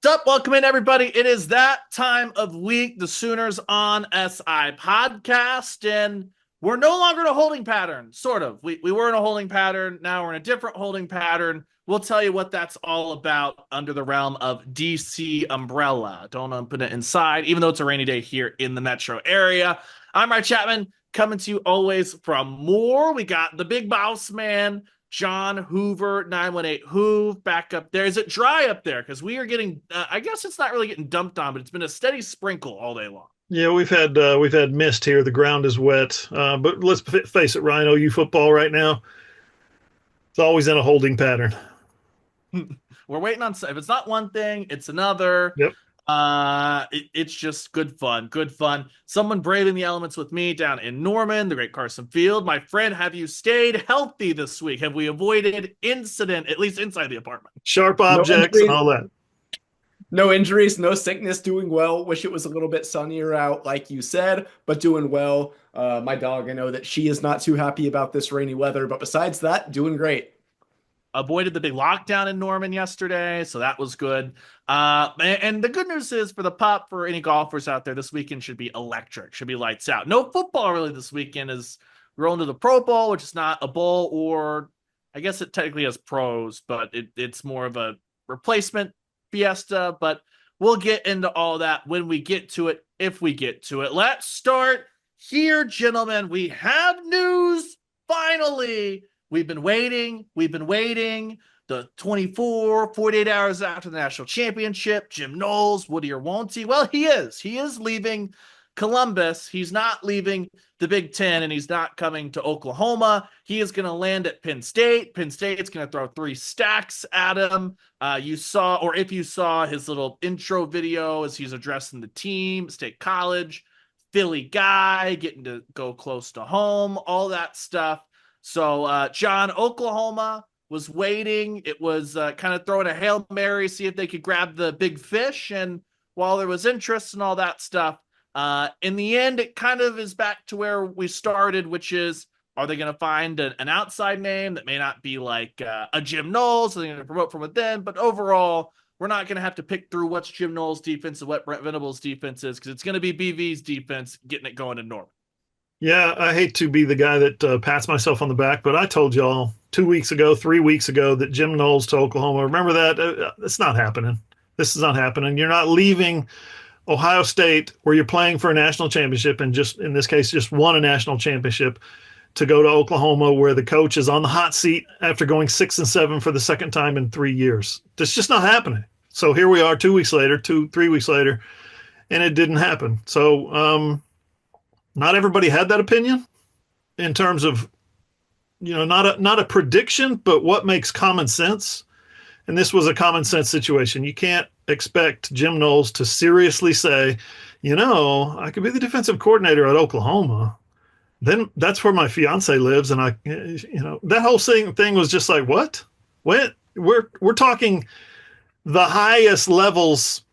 What's up? Welcome in, everybody. It is that time of week, the Sooners on SI podcast, and we're no longer in a holding pattern, sort of. We were in a holding pattern. Now we're in a different holding pattern. We'll tell you what that's all about under the realm of DC umbrella. Don't open it inside, even though it's a rainy day here in the metro area. I'm Brent Chapman, coming to you always from more. We got the big boss man, John Hoover, 918 Hoove, back up there. Is it dry up there? Because we are getting, I guess it's not really getting dumped on, but it's been a steady sprinkle all day long. Yeah, we've had mist here. The ground is wet, but let's face it, Ryan. OU football right now, it's always in a holding pattern. We're waiting on, if it's not one thing, it's another. Yep. It's just good fun, good fun. Someone braving the elements with me down in Norman, the great Carson Field. My friend, have you stayed healthy this week? Have we avoided incident, at least inside the apartment? Sharp No objects and injuries, all that. no injuries, no sickness, doing well. Wish it was a little bit sunnier out, like you said, but doing well. My dog, I know that she is not too happy about this rainy weather, but besides that, doing great. Avoided the big lockdown in Norman yesterday, so that was good. And the good news is for the pup, for any golfers out there, this weekend should be electric, should be lights out. No football really this weekend, as we're going to the Pro Bowl, which is not a bowl, or I guess it technically has pros, but it's more of a replacement fiesta. But we'll get into all that when we get to it, if we get to it. Let's start here, gentlemen. We have news finally. We've been waiting. We've been waiting. The 48 hours after the national championship, Jim Knowles, would he or won't he? Well, he is. He is leaving Columbus. He's not leaving the Big Ten, and he's not coming to Oklahoma. He is going to land at Penn State. Penn State's going to throw 3 stacks at him. You saw, or if you saw his little intro video as he's addressing the team, State College, Philly guy, getting to go close to home, all that stuff. So, John, Oklahoma was waiting. It was kind of throwing a Hail Mary, see if they could grab the big fish. And while there was interest and all that stuff, in the end, it kind of is back to where we started, which is, are they going to find an outside name that may not be like a Jim Knowles? Are they going to promote from within? But overall, we're not going to have to pick through what's Jim Knowles' defense and what Brent Venables' defense is, because it's going to be BV's defense getting it going in Norman. Yeah, I hate to be the guy that pats myself on the back, but I told y'all 2 weeks ago, 3 weeks ago that Jim Knowles to Oklahoma. Remember that? It's not happening. This is not happening. You're not leaving Ohio State, where you're playing for a national championship, and just in this case, just won a national championship, to go to Oklahoma, where the coach is on the hot seat after going 6-7 for the second time in 3 years. That's just not happening. So here we are 2 weeks later, 3 weeks later, and it didn't happen. So not everybody had that opinion in terms of, not a prediction, but what makes common sense. And this was a common sense situation. You can't expect Jim Knowles to seriously say, I could be the defensive coordinator at Oklahoma. Then that's where my fiance lives. And that whole thing was just like, what? We're talking the highest levels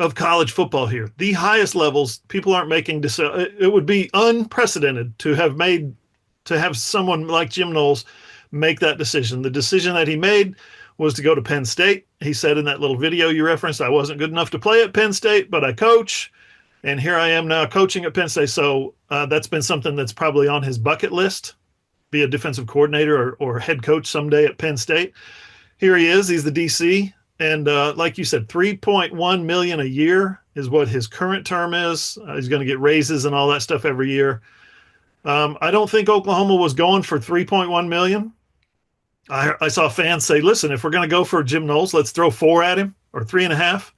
of college football here. The highest levels. People aren't making decisions. It would be unprecedented to have someone like Jim Knowles make that decision. The decision that he made was to go to Penn State. He said in that little video you referenced, I wasn't good enough to play at Penn State, but I coach, and here I am now coaching at Penn State. So that's been something that's probably on his bucket list, be a defensive coordinator or head coach someday at Penn State. Here he is. He's the DC. And like you said, $3.1 million a year is what his current term is. He's going to get raises and all that stuff every year. I don't think Oklahoma was going for $3.1 million. I saw fans say, listen, if we're going to go for Jim Knowles, let's throw 4 at him, or 3.5.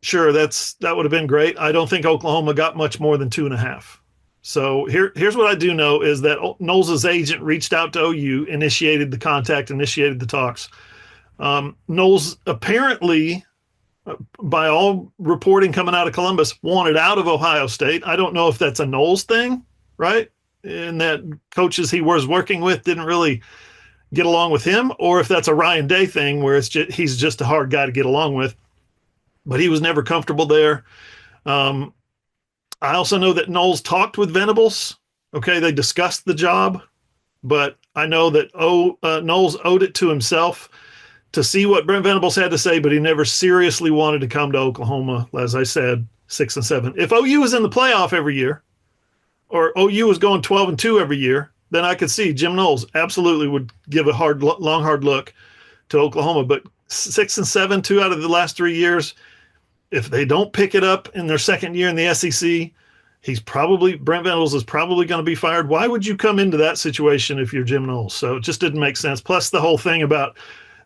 Sure, that would have been great. I don't think Oklahoma got much more than 2.5. So here's what I do know is that Knowles' agent reached out to OU, initiated the contact, initiated the talks. Knowles apparently, by all reporting coming out of Columbus, wanted out of Ohio State. I don't know if that's a Knowles thing, right? And that coaches he was working with didn't really get along with him, or if that's a Ryan Day thing where he's just a hard guy to get along with. But he was never comfortable there. I also know that Knowles talked with Venables. Okay, they discussed the job, but I know that Knowles owed it to himself to see what Brent Venables had to say, but he never seriously wanted to come to Oklahoma. As I said, 6-7. If OU was in the playoff every year, or OU was going 12-2 every year, then I could see Jim Knowles absolutely would give a long, hard look to Oklahoma. But 6-7, 2 out of the last 3 years, if they don't pick it up in their second year in the SEC, Brent Venables is probably going to be fired. Why would you come into that situation if you're Jim Knowles? So it just didn't make sense. Plus the whole thing about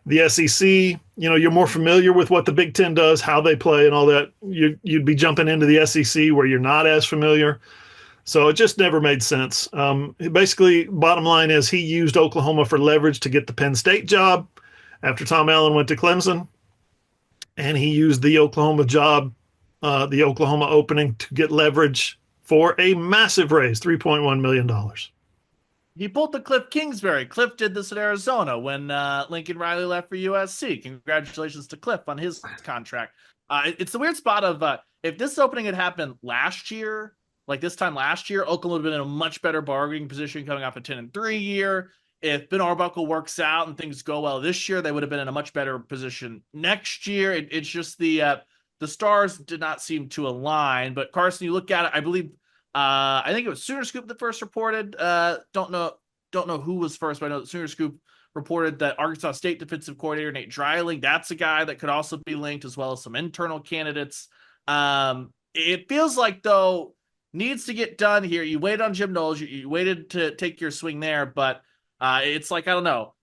the SEC, you're more familiar with what the Big Ten does, how they play and all that. You'd be jumping into the SEC where you're not as familiar. So it just never made sense. Basically, bottom line is he used Oklahoma for leverage to get the Penn State job after Tom Allen went to Clemson. And he used the Oklahoma job, the Oklahoma opening, to get leverage for a massive raise, $3.1 million. He pulled the Cliff Kingsbury. Cliff did this at Arizona when Lincoln Riley left for USC. Congratulations to Cliff on his contract. It's the weird spot of if this opening had happened last year, like this time last year, Oklahoma would have been in a much better bargaining position coming off a 10-3 year. If Ben Arbuckle works out and things go well this year, they would have been in a much better position next year. It's just the stars did not seem to align. But Carson, you look at it, I believe, I think it was Sooner Scoop that first reported. Don't know who was first, but I know that Sooner Scoop reported that Arkansas State defensive coordinator Nate Dreiling, that's a guy that could also be linked, as well as some internal candidates. It feels like, though, needs to get done here. You waited on Jim Knowles. You waited to take your swing there, but it's like, I don't know.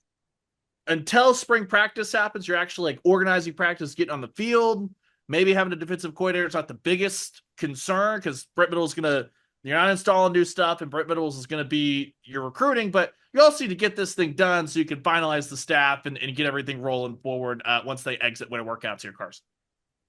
Until spring practice happens, you're actually like organizing practice, getting on the field. Maybe having a defensive coordinator is not the biggest concern because Brent Venables is going to, you're not installing new stuff, and Brent Venables is going to be your recruiting, but you also need to get this thing done so you can finalize the staff and get everything rolling forward once they exit winter workouts here, Carson.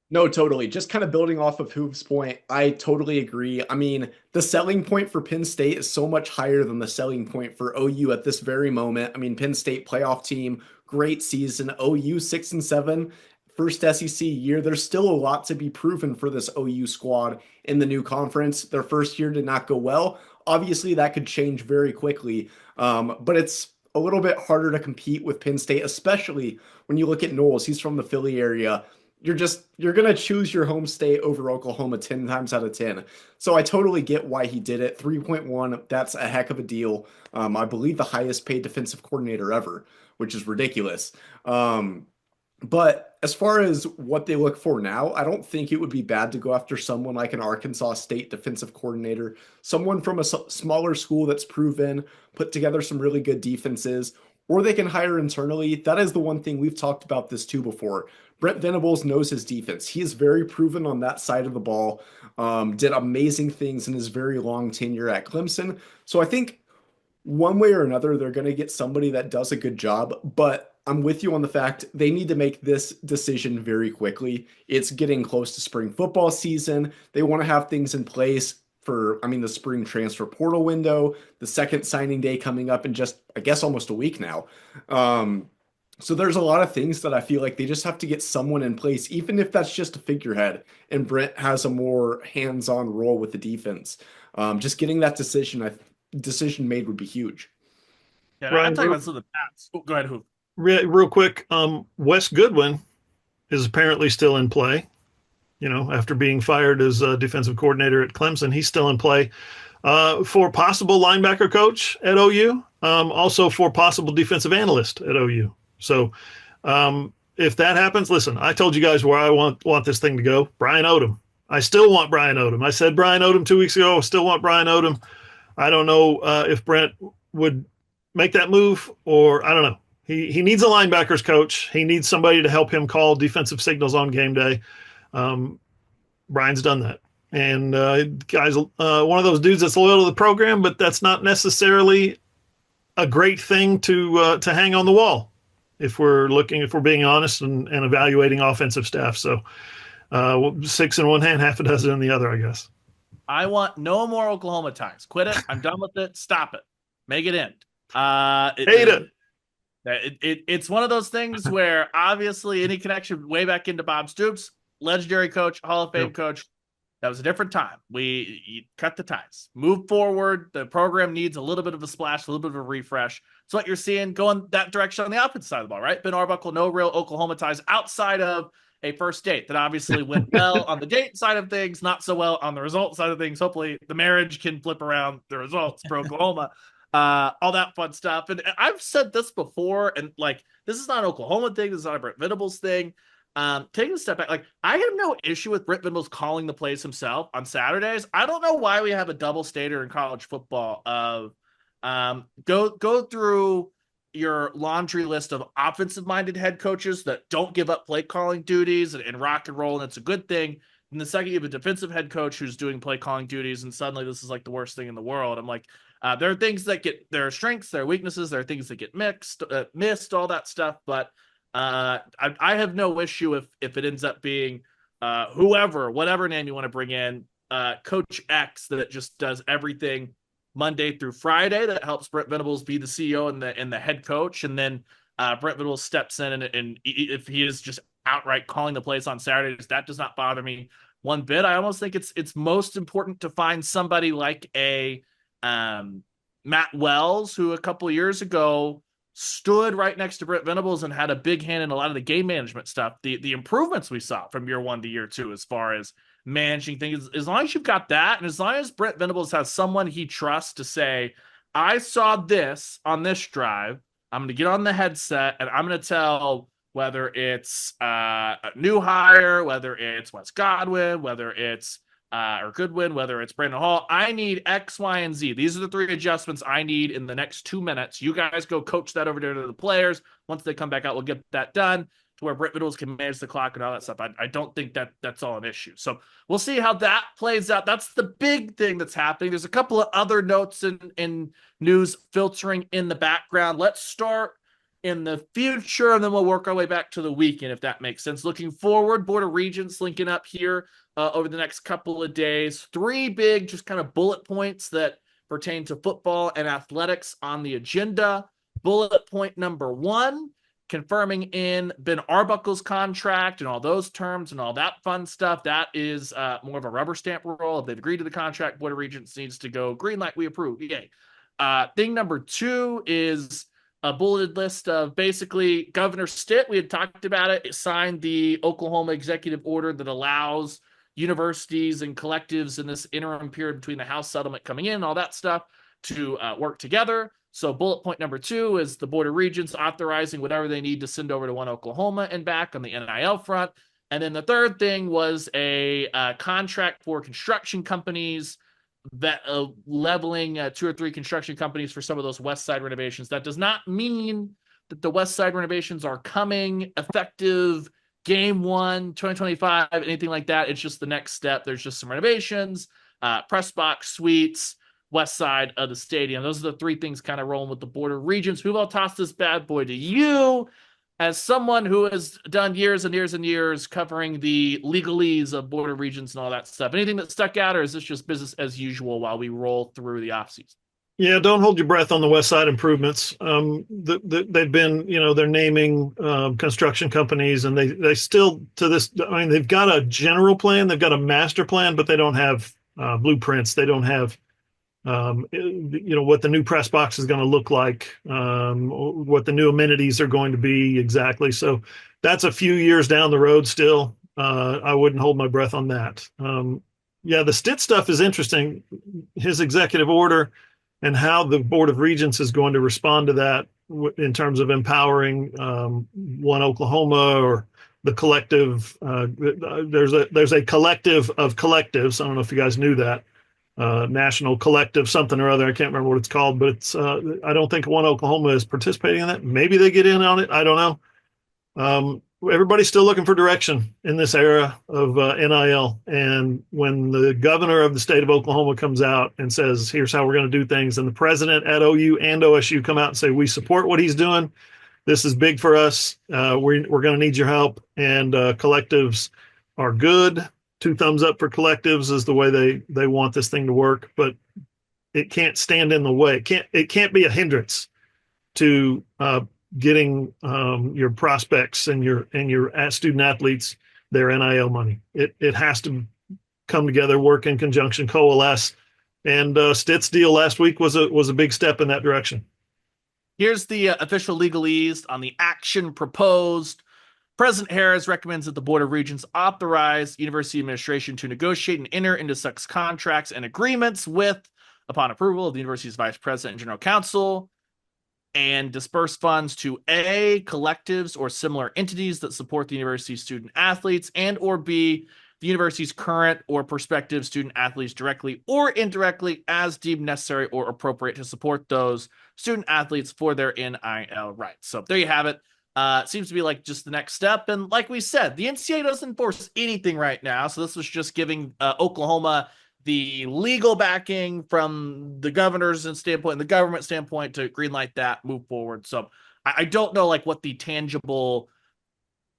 No, totally. Just kind of building off of Hoove's point, I totally agree. I mean, the selling point for Penn State is so much higher than the selling point for OU at this very moment. I mean, Penn State playoff team, great season. OU 6-7, first SEC year. There's still a lot to be proven for this OU squad in the new conference. Their first year did not go well. Obviously, that could change very quickly, but it's a little bit harder to compete with Penn State, especially when you look at Knowles. He's from the Philly area. You're going to choose your home state over Oklahoma 10 times out of 10. So I totally get why he did it. 3.1, that's a heck of a deal. I believe the highest paid defensive coordinator ever, which is ridiculous. But as far as what they look for now, I don't think it would be bad to go after someone like an Arkansas State defensive coordinator, someone from a smaller school that's proven, put together some really good defenses, or they can hire internally. That is the one thing we've talked about this too before. Brent Venables knows his defense. He is very proven on that side of the ball, did amazing things in his very long tenure at Clemson. So I think one way or another, they're going to get somebody that does a good job, but I'm with you on the fact they need to make this decision very quickly. It's getting close to spring football season. They want to have things in place for, the spring transfer portal window, the second signing day coming up in just, I guess, almost a week now. So there's a lot of things that I feel like they just have to get someone in place, even if that's just a figurehead, and Brent has a more hands-on role with the defense. Just getting that decision made would be huge. Yeah, Ryan, I'm talking about some of the past. Go ahead, Hoover. Real quick, Wes Goodwin is apparently still in play. After being fired as defensive coordinator at Clemson, he's still in play for possible linebacker coach at OU, also for possible defensive analyst at OU. So if that happens, listen, I told you guys where I want this thing to go. Brian Odom. I still want Brian Odom. I said Brian Odom 2 weeks ago. I still want Brian Odom. I don't know if Brent would make that move, or I don't know. He needs a linebackers coach. He needs somebody to help him call defensive signals on game day. Brian's done that. And guy's one of those dudes that's loyal to the program, but that's not necessarily a great thing to hang on the wall if we're being honest and evaluating offensive staff. So 6 in one hand, half a dozen in the other, I guess. I want no more Oklahoma ties. Quit it. I'm done with it. Stop it. Make it end. Hate it. It's one of those things where obviously any connection way back into Bob Stoops, legendary coach, Hall of Fame coach, that was a different time. You cut the ties, move forward. The program needs a little bit of a splash, a little bit of a refresh. So what you're seeing going that direction on the offensive side of the ball, right? Ben Arbuckle, no real Oklahoma ties outside of a first date that obviously went well on the date side of things, not so well on the result side of things. Hopefully the marriage can flip around the results for Oklahoma. All that fun stuff. And I've said this before, and like, this is not an Oklahoma thing. This is not a Brent Venables thing. Taking a step back, like, I have no issue with Brent Venables calling the plays himself on Saturdays. I don't know why we have a double stater in college football of go through your laundry list of offensive minded head coaches that don't give up play calling duties and rock and roll, and it's a good thing. And the second you have a defensive head coach who's doing play calling duties, and suddenly this is like the worst thing in the world. I'm like, there are things that there are strengths, there are weaknesses, there are things that get missed, all that stuff. But I have no issue if it ends up being whatever name you want to bring in, Coach X that just does everything Monday through Friday that helps Brent Venables be the CEO and the head coach, and then Brent Venables steps in and if he is just outright calling the plays on Saturdays, that does not bother me one bit. I almost think it's most important to find somebody like a Matt Wells, who a couple years ago stood right next to Brent Venables and had a big hand in a lot of the game management stuff. The improvements we saw from year 1 to year 2 as far as managing things, as long as you've got that, and as long as Brent Venables has someone he trusts to say, I saw this on this drive, I'm going to get on the headset and I'm going to tell whether it's a new hire, whether it's Wes Godwin, whether it's or Goodwin, whether it's Brandon Hall, I need X, Y, and Z. These are the 3 adjustments I need in the next 2 minutes. You guys go coach that over there to the players. Once they come back out, we'll get that done to where Brent Venables can manage the clock and all that stuff. I don't think that's all an issue. So we'll see how that plays out. That's the big thing that's happening. There's a couple of other notes and news filtering in the background. Let's start in the future, and then we'll work our way back to the weekend, if that makes sense. Looking forward, Board of Regents linking up here over the next couple of days. 3 big just kind of bullet points that pertain to football and athletics on the agenda. Bullet point number 1, confirming in Ben Arbuckle's contract and all those terms and all that fun stuff. That is more of a rubber stamp role. If they've agreed to the contract, Board of Regents needs to go green light, we approve. Yay. Thing number 2 is a bulleted list of basically Governor Stitt. We had talked about it. It signed the Oklahoma executive order that allows universities and collectives in this interim period between the House settlement coming in and all that stuff to work together. So bullet point number 2 is the Board of Regents authorizing whatever they need to send over to One Oklahoma and back on the NIL front. And then the third thing was a contract for construction companies that leveling 2 or 3 construction companies for some of those West Side renovations. That does not mean that the West Side renovations are coming effective game 1, 2025, anything like that. It's just the next step. There's just some renovations, press box, suites, West Side of the stadium. Those are the 3 things kind of rolling with the Board of Regents. We've all tossed this bad boy to you as someone who has done years and years and years covering the legalese of Board of Regents and all that stuff. Anything that stuck out, or is this just business as usual while we roll through the offseason? Yeah, don't hold your breath on the West Side improvements. They've been, they're naming construction companies, and they still, to this, I mean, they've got a general plan, they've got a master plan, but they don't have blueprints. They don't have, what the new press box is going to look like, what the new amenities are going to be exactly. So that's a few years down the road still. I wouldn't hold my breath on that. The Stitt stuff is interesting. His executive order and how the Board of Regents is going to respond to that in terms of empowering One Oklahoma or the collective. There's a collective of collectives. I don't know if you guys knew that. National collective something or other. I can't remember what it's called, but it's I don't think One Oklahoma is participating in that. Maybe they get in on it. I don't know. Everybody's still looking for direction in this era of NIL. And when the governor of the state of Oklahoma comes out and says, here's how we're going to do things, and the president at OU and OSU come out and say, we support what he's doing. This is big for us. We're going to need your help. And collectives are good. 2 thumbs up for collectives is the way they want this thing to work, but it can't stand in the way. It can't be a hindrance to getting your prospects and your student athletes their NIL money. It has to come together, work in conjunction, coalesce. And Stitt's deal last week was a big step in that direction. Here's the official legalese on the action proposed. President Harris recommends that the Board of Regents authorize university administration to negotiate and enter into such contracts and agreements with, upon approval of the university's vice president and general counsel, and disperse funds to A, collectives or similar entities that support the university's student athletes, and or B, the university's current or prospective student athletes directly or indirectly as deemed necessary or appropriate to support those student athletes for their NIL rights. So there you have it. It seems to be like just the next step. And like we said, the NCAA doesn't enforce anything right now. So this was just giving Oklahoma the legal backing from the governor's standpoint and the government standpoint to greenlight that, move forward. So I don't know like what the tangible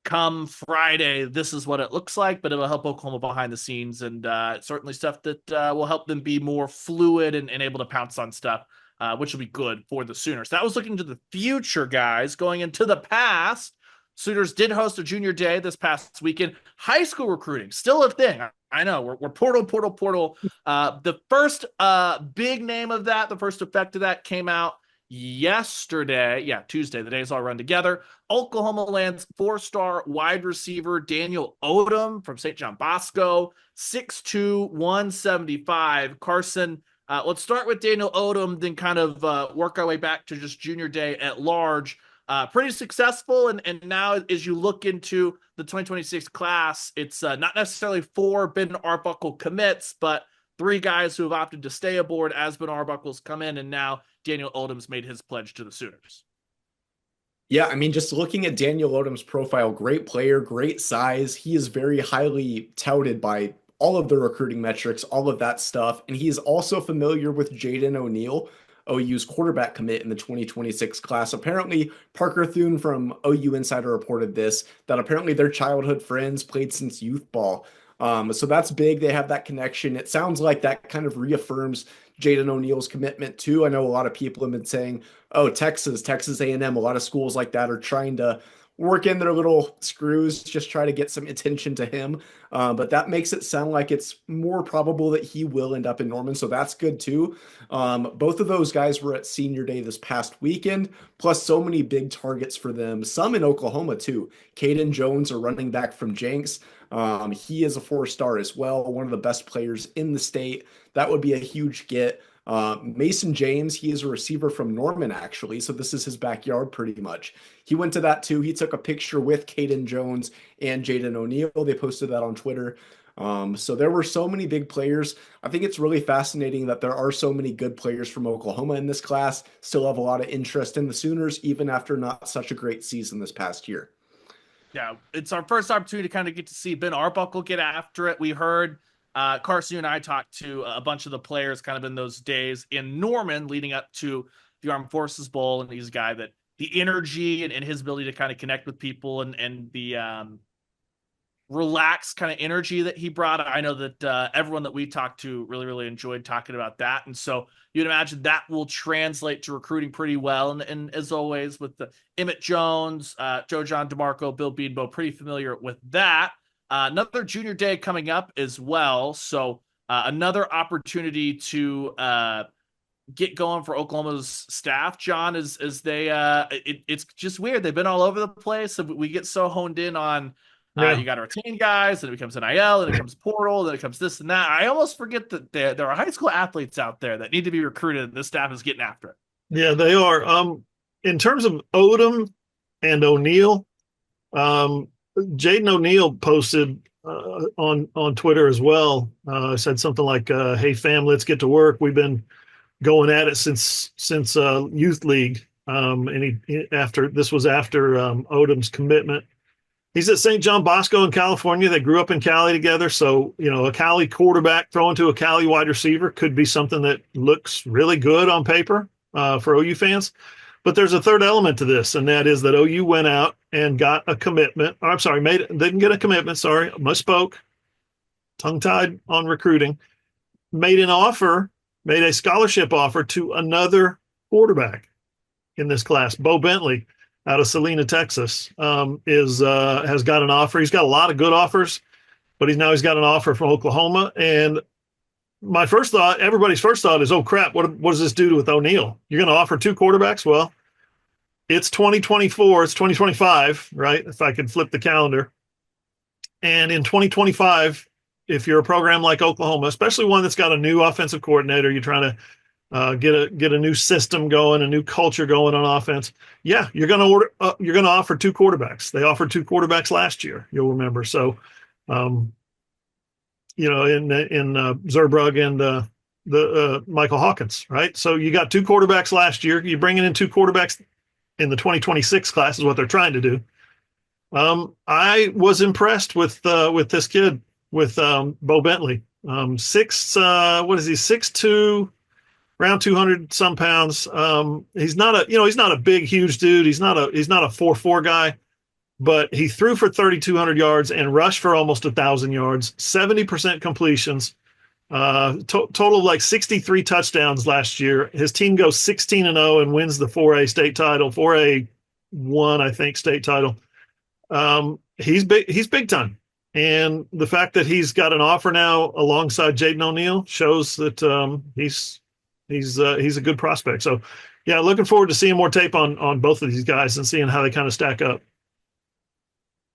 come Friday, this is what it looks like, but it'll help Oklahoma behind the scenes, and certainly stuff that will help them be more fluid and able to pounce on stuff, which will be good for the Sooners. That was looking to the future, guys. Going into the past, Sooners did host a junior day this past weekend. High school recruiting, still a thing. I know we're portal. The first big name of that, the first effect of that came out yesterday. Yeah, Tuesday. The days all run together. Oklahoma lands 4-star wide receiver Daniel Odom from St. John Bosco, 6'2", 175. Carson, let's start with Daniel Odom, then kind of work our way back to just junior day at large. Pretty successful, and now as you look into the 2026 class, it's not necessarily 4 Ben Arbuckle commits, but 3 guys who have opted to stay aboard as Ben Arbuckle's come in, and now Daniel Odom's made his pledge to the Sooners. Yeah, I mean, just looking at Daniel Odom's profile, great player, great size. He is very highly touted by all of the recruiting metrics, all of that stuff. And he is also familiar with Jaden O'Neal, OU's quarterback commit in the 2026 class. Apparently, Parker Thune from OU Insider reported this, that apparently their childhood friends played since youth ball. So that's big. They have that connection. It sounds like that kind of reaffirms Jaden O'Neal's commitment too. I know a lot of people have been saying, oh, Texas A&M, a lot of schools like that are trying to work in their little screws, just try to get some attention to him. But that makes it sound like it's more probable that he will end up in Norman. So that's good too. Both of those guys were at senior day this past weekend, plus so many big targets for them. Some in Oklahoma too. Caden Jones, a running back from Jenks. He is a 4-star as well, one of the best players in the state. That would be a huge get. Mason James, he is a receiver from Norman, actually. So this is his backyard pretty much. He went to that too. He took a picture with Caden Jones and Jaden O'Neal. They posted that on Twitter. So there were so many big players. I think it's really fascinating that there are so many good players from Oklahoma in this class. Still have a lot of interest in the Sooners, even after not such a great season this past year. Yeah, it's our first opportunity to kind of get to see Ben Arbuckle get after it. We heard Carson and I talked to a bunch of the players kind of in those days in Norman leading up to the Armed Forces Bowl, and he's a guy that the energy and his ability to kind of connect with people and the relaxed kind of energy that he brought. I know that everyone that we talked to really enjoyed talking about that, and so you'd imagine that will translate to recruiting pretty well. And as always with the Emmett Jones, Joe John DeMarco, Bill Beanbo, pretty familiar with that. Another junior day coming up as well, so another opportunity to get going for Oklahoma's staff, John, as they it's just weird. They've been all over the place. So we get so honed in on you got to retain guys, and it becomes NIL, and it becomes portal, then it comes this and that. I almost forget that there are high school athletes out there that need to be recruited, and this staff is getting after it. Yeah, they are. In terms of Odom and O'Neal, Jaden O'Neal posted on Twitter as well. Said something like, "Hey fam, let's get to work. We've been going at it since youth league." And after Odom's commitment. He's at St. John Bosco in California. They grew up in Cali together. So, a Cali quarterback throwing to a Cali wide receiver could be something that looks really good on paper for OU fans. But there's a third element to this, and that is that OU went out and got a commitment. Or, I'm sorry, didn't get a commitment. Sorry, misspoke. Tongue-tied on recruiting. Made a scholarship offer to another quarterback in this class, Bo Bentley, out of Salina, Texas, has got an offer. He's got a lot of good offers, but he's got an offer from Oklahoma. And everybody's first thought is, oh crap, what does this do with O'Neal? You're going to offer 2 quarterbacks? Well, it's 2024, it's 2025, right? If I could flip the calendar. And in 2025, if you're a program like Oklahoma, especially one that's got a new offensive coordinator, you're trying to get a new system going, a new culture going on offense. Yeah, you're going to offer two quarterbacks. They offered two quarterbacks last year. You'll remember. So, um, in Zerbrug and the Michael Hawkins, right? So you got two quarterbacks last year. You're bringing in two quarterbacks in the 2026 class is what they're trying to do. I was impressed with this kid with Bo Bentley. What is he? 6'2", around 200 some pounds. He's not a big, huge dude. He's not a 4.4 guy, but he threw for 3,200 yards and rushed for almost 1,000 yards, 70% completions, total of like 63 touchdowns last year. His team goes 16-0 and wins the 4A state title, 4A1, I think, state title. He's big time. And the fact that he's got an offer now alongside Jaden O'Neal shows that he's a good prospect. So, yeah, looking forward to seeing more tape on both of these guys and seeing how they kind of stack up.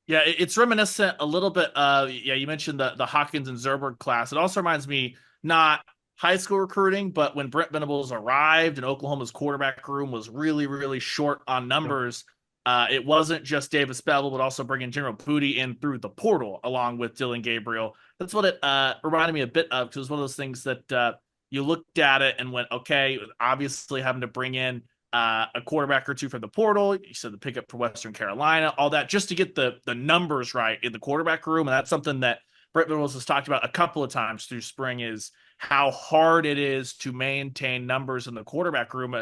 Yeah, it's reminiscent a little bit of, you mentioned the Hawkins and Zerberg class. It also reminds me, not high school recruiting, but when Brent Venables arrived and Oklahoma's quarterback room was really, really short on numbers. It wasn't just Davis Bevel, but also bringing General Pooty in through the portal along with Dylan Gabriel. That's what it reminded me a bit of, because it was one of those things that you looked at it and went, okay, obviously having to bring in a quarterback or two from the portal. You said the pickup for Western Carolina, all that just to get the numbers right in the quarterback room. And that's something that Brent Venables has talked about a couple of times through spring, is how hard it is to maintain numbers in the quarterback room.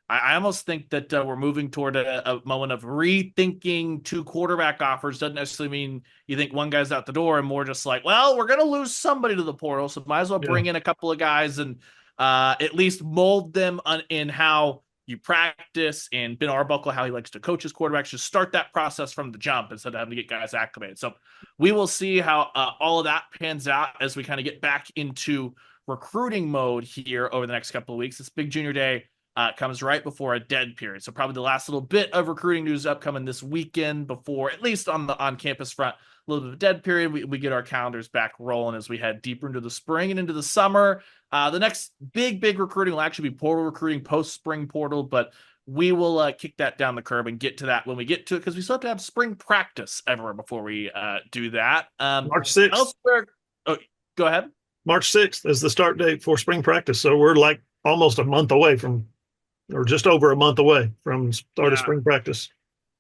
I almost think that we're moving toward a moment of rethinking two quarterback offers. Doesn't necessarily mean you think one guy's out the door, and more just like, well, we're going to lose somebody to the portal, so might as well bring in a couple of guys and at least mold them in how you practice, and Ben Arbuckle, how he likes to coach his quarterbacks. Just start that process from the jump instead of having to get guys acclimated. So we will see how all of that pans out as we kind of get back into recruiting mode here over the next couple of weeks. This big junior day comes right before a dead period. So probably the last little bit of recruiting news upcoming this weekend before, at least on the on-campus front, a little bit of a dead period. We get our calendars back rolling as we head deeper into the spring and into the summer. The next big recruiting will actually be portal recruiting, post-spring portal, but we will kick that down the curb and get to that when we get to it, because we still have to have spring practice everywhere before we do that. March 6th. Elsewhere, go ahead. March 6th is the start date for spring practice. So we're like almost a month away from, or just over a month away from start of spring practice.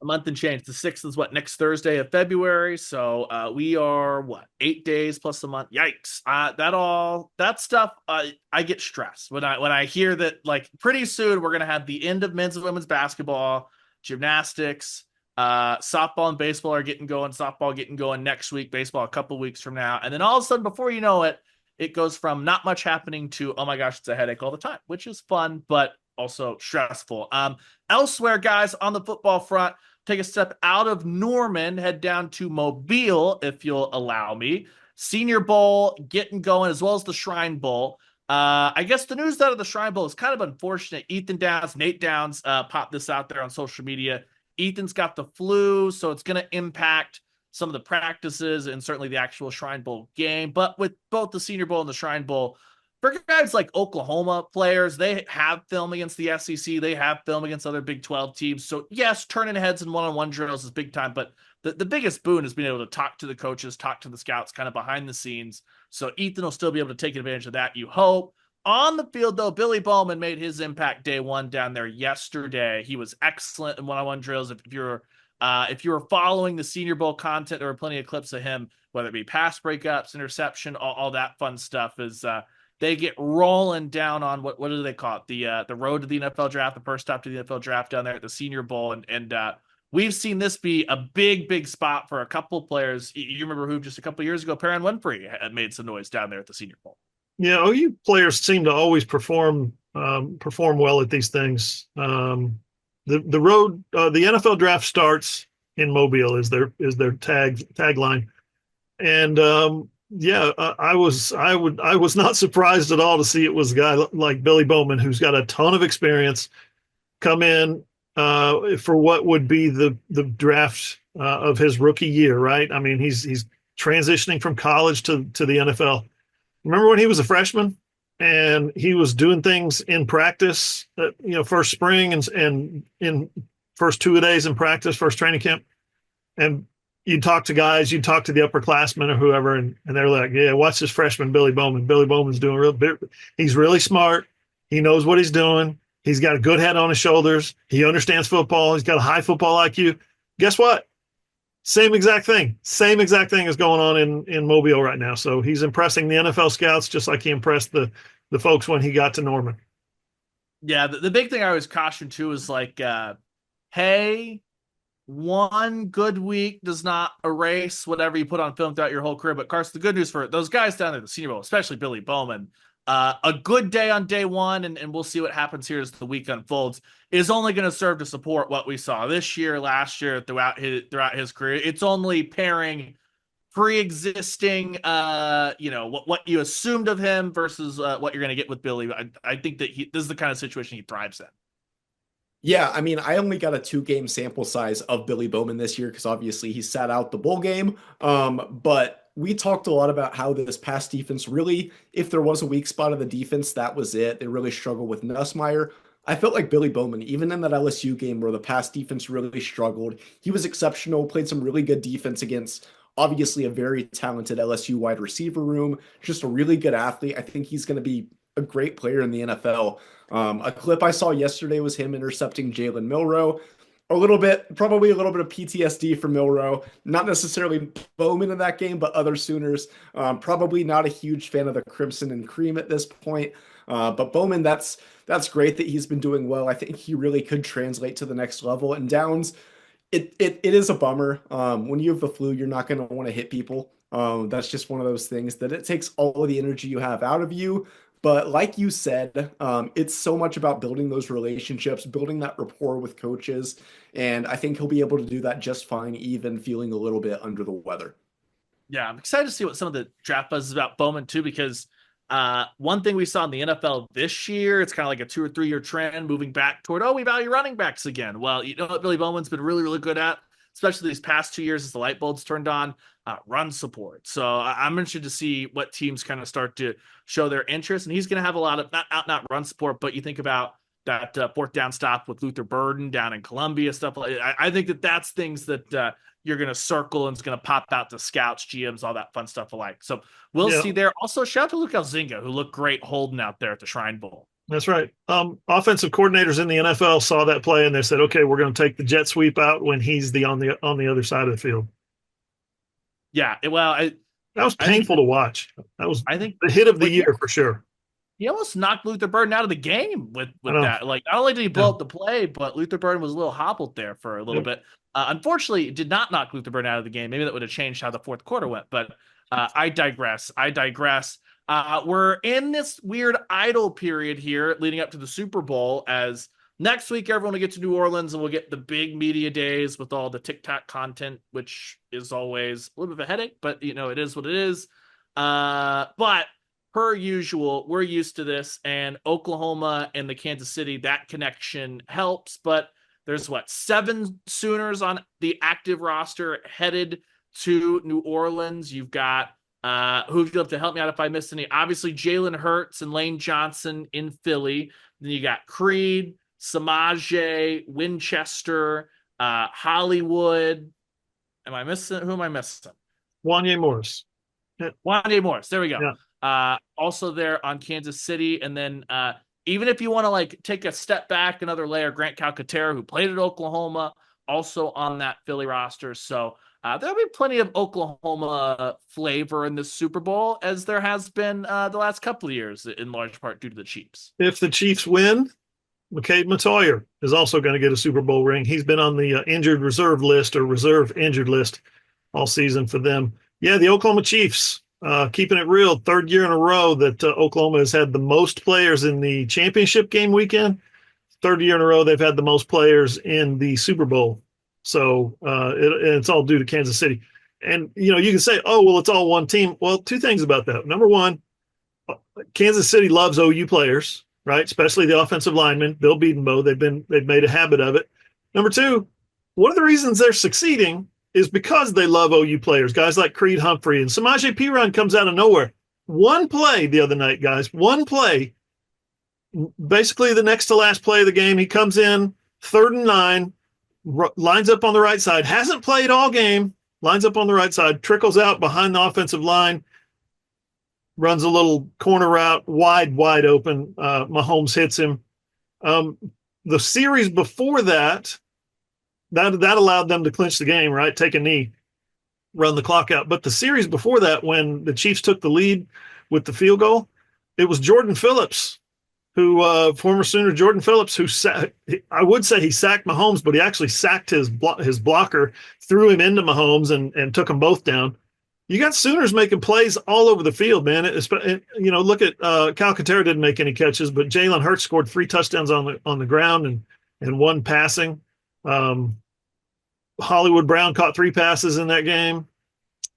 A month and change. The 6th is next Thursday of February. So we are 8 days plus a month. Yikes. That stuff, I get stressed when I hear that, like, pretty soon we're going to have the end of men's and women's basketball, gymnastics, softball and baseball are getting going. Softball getting going next week, baseball a couple weeks from now. And then all of a sudden, before you know it, it goes from not much happening to, oh my gosh, it's a headache all the time, which is fun, but also stressful. Elsewhere, guys, on the football front, take a step out of Norman, head down to Mobile, if you'll allow me. Senior Bowl getting going, as well as the Shrine Bowl. I guess the news out of the Shrine Bowl is kind of unfortunate. Nate Downs popped this out there on social media. Ethan's got the flu, so it's going to impact some of the practices and certainly the actual Shrine Bowl game. But with both the Senior Bowl and the Shrine Bowl, for guys like Oklahoma players, they have film against the SEC. They have film against other Big 12 teams. So, yes, turning heads in one-on-one drills is big time. But the biggest boon is being able to talk to the coaches, talk to the scouts kind of behind the scenes. So Ethan will still be able to take advantage of that, you hope. On the field, though, Billy Bowman made his impact day one down there yesterday. He was excellent in one-on-one drills. If you're following the Senior Bowl content, there were plenty of clips of him, whether it be pass breakups, interception, all that fun stuff is they get rolling down on what do they call it? The road to the NFL draft, the first stop to the NFL draft down there at the Senior Bowl. And we've seen this be a big spot for a couple of players. You remember who just a couple of years ago, Perrin Winfrey had made some noise down there at the Senior Bowl. Yeah, OU players seem to always perform well at these things. The road, the NFL draft starts in Mobile is their tagline, and I was not surprised at all to see it was a guy like Billy Bowman, who's got a ton of experience, come in for what would be the draft of his rookie year, right? I mean, he's transitioning from college to the NFL. Remember when he was a freshman and he was doing things in practice, first spring and in first 2 days in practice, first training camp, and you talk to guys, you talk to the upperclassmen or whoever, and they're like, yeah, watch this freshman, Billy Bowman. Billy Bowman's doing he's really smart. He knows what he's doing. He's got a good head on his shoulders. He understands football. He's got a high football IQ. Guess what? Same exact thing. Same exact thing is going on in Mobile right now. So he's impressing the NFL scouts just like he impressed the folks when he got to Norman. Yeah, the big thing I always caution too is like, hey, one good week does not erase whatever you put on film throughout your whole career. But Carson, the good news for those guys down there at the Senior Bowl, especially Billy Bowman, a good day on day one, and we'll see what happens here as the week unfolds, is only going to serve to support what we saw this year, last year, throughout his career. It's only pairing pre-existing, what you assumed of him versus what you're going to get with Billy. I think that this is the kind of situation he thrives in. Yeah, I mean, I only got a 2-game sample size of Billy Bowman this year because obviously he sat out the bowl game. But we talked a lot about how this pass defense really, if there was a weak spot of the defense, that was it. They really struggled with Nussmeier. I felt like Billy Bowman, even in that LSU game where the pass defense really struggled, he was exceptional, played some really good defense against obviously a very talented LSU wide receiver room, just a really good athlete. I think he's going to be a great player in the NFL. A clip I saw yesterday was him intercepting Jalen Milroe. Probably a little bit of PTSD for Milroe. Not necessarily Bowman in that game, but other Sooners. Probably not a huge fan of the Crimson and Cream at this point. But Bowman, that's great that he's been doing well. I think he really could translate to the next level. And Downs, it is a bummer. When you have the flu, you're not going to want to hit people. That's just one of those things that it takes all of the energy you have out of you. But like you said, it's so much about building those relationships, building that rapport with coaches. And I think he'll be able to do that just fine, even feeling a little bit under the weather. Yeah, I'm excited to see what some of the draft buzz is about Bowman too, because one thing we saw in the NFL this year, it's kind of like a 2 or 3 year trend moving back toward, we value running backs again. Well, you know what Billy Bowman's been really, really good at, especially these past 2 years as the light bulbs turned on, run support. So I'm interested to see what teams kind of start to show their interest. And he's going to have a lot of not run support, but you think about that fourth down stop with Luther Burden down in Columbia, stuff like that. I think that's things that you're going to circle and it's going to pop out to scouts, GMs, all that fun stuff alike. So we'll see there. Also, shout out to Luke Elzinga, who looked great holding out there at the Shrine Bowl. That's right. Offensive coordinators in the NFL saw that play and they said, okay, we're going to take the jet sweep out when he's on the other side of the field. Yeah, that was painful to watch. That was, I think, the hit of the year for sure. He almost knocked Luther Burden out of the game with that. Like, not only did he blow up the play, but Luther Burden was a little hobbled there for a little bit. Unfortunately, it did not knock Luther Burden out of the game. Maybe that would have changed how the fourth quarter went. But I digress. We're in this weird idle period here leading up to the Super Bowl, as next week everyone will get to New Orleans and we'll get the big media days with all the TikTok content, which is always a little bit of a headache, but it is what it is. But per usual, we're used to this, and Oklahoma and the Kansas City, that connection helps, but there's 7 Sooners on the active roster headed to New Orleans. You've got who you have to help me out if I missed any. Obviously, Jalen Hurts and Lane Johnson in Philly. Then you got Creed, Samaje, Winchester, Hollywood. Who am I missing? Wanye Morris. Wanye Morris. There we go. Yeah. Also there on Kansas City. And then even if you want to take a step back, another layer, Grant Calcaterra, who played at Oklahoma, also on that Philly roster. So there'll be plenty of Oklahoma flavor in this Super Bowl, as there has been the last couple of years, in large part due to the Chiefs. If the Chiefs win, McCade Matoyer is also going to get a Super Bowl ring. He's been on the injured reserve list or reserve injured list all season for them. Yeah, the Oklahoma Chiefs, keeping it real, 3rd year in a row that Oklahoma has had the most players in the championship game weekend. 3rd year in a row they've had the most players in the Super Bowl. So it's all due to Kansas City. And, you can say, it's all one team. Well, 2 things about that. Number one, Kansas City loves OU players, right? Especially the offensive linemen, Bill Bedenbaugh. They've made a habit of it. Number two, one of the reasons they're succeeding is because they love OU players, guys like Creed Humphrey and Samaje Perine comes out of nowhere. One play the other night, guys, one play, basically the next to last play of the game. He comes in 3rd and 9, lines up on the right side, hasn't played all game, lines up on the right side, trickles out behind the offensive line, runs a little corner route, wide open. Mahomes hits him. The series before that allowed them to clinch the game, right? Take a knee, run the clock out. But the series before that, when the Chiefs took the lead with the field goal, it was Jordan Phillips, former Sooner Jordan Phillips, I would say he sacked Mahomes, but he actually sacked his blocker, threw him into Mahomes, and took them both down. You got Sooners making plays all over the field, man. Look at Calcaterra didn't make any catches, but Jalen Hurts scored 3 touchdowns on the ground and 1 passing. Hollywood Brown caught 3 passes in that game.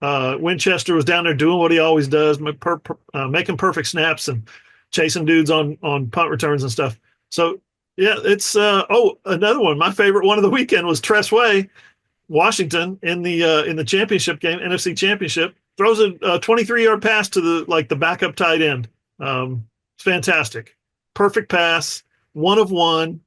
Winchester was down there doing what he always does, making perfect snaps and chasing dudes on punt returns and stuff. So yeah, it's another one. My favorite one of the weekend was Tress Way, Washington in the championship game, NFC Championship, throws a 23-yard pass to the backup tight end. It's fantastic. Perfect pass, 1 of 1,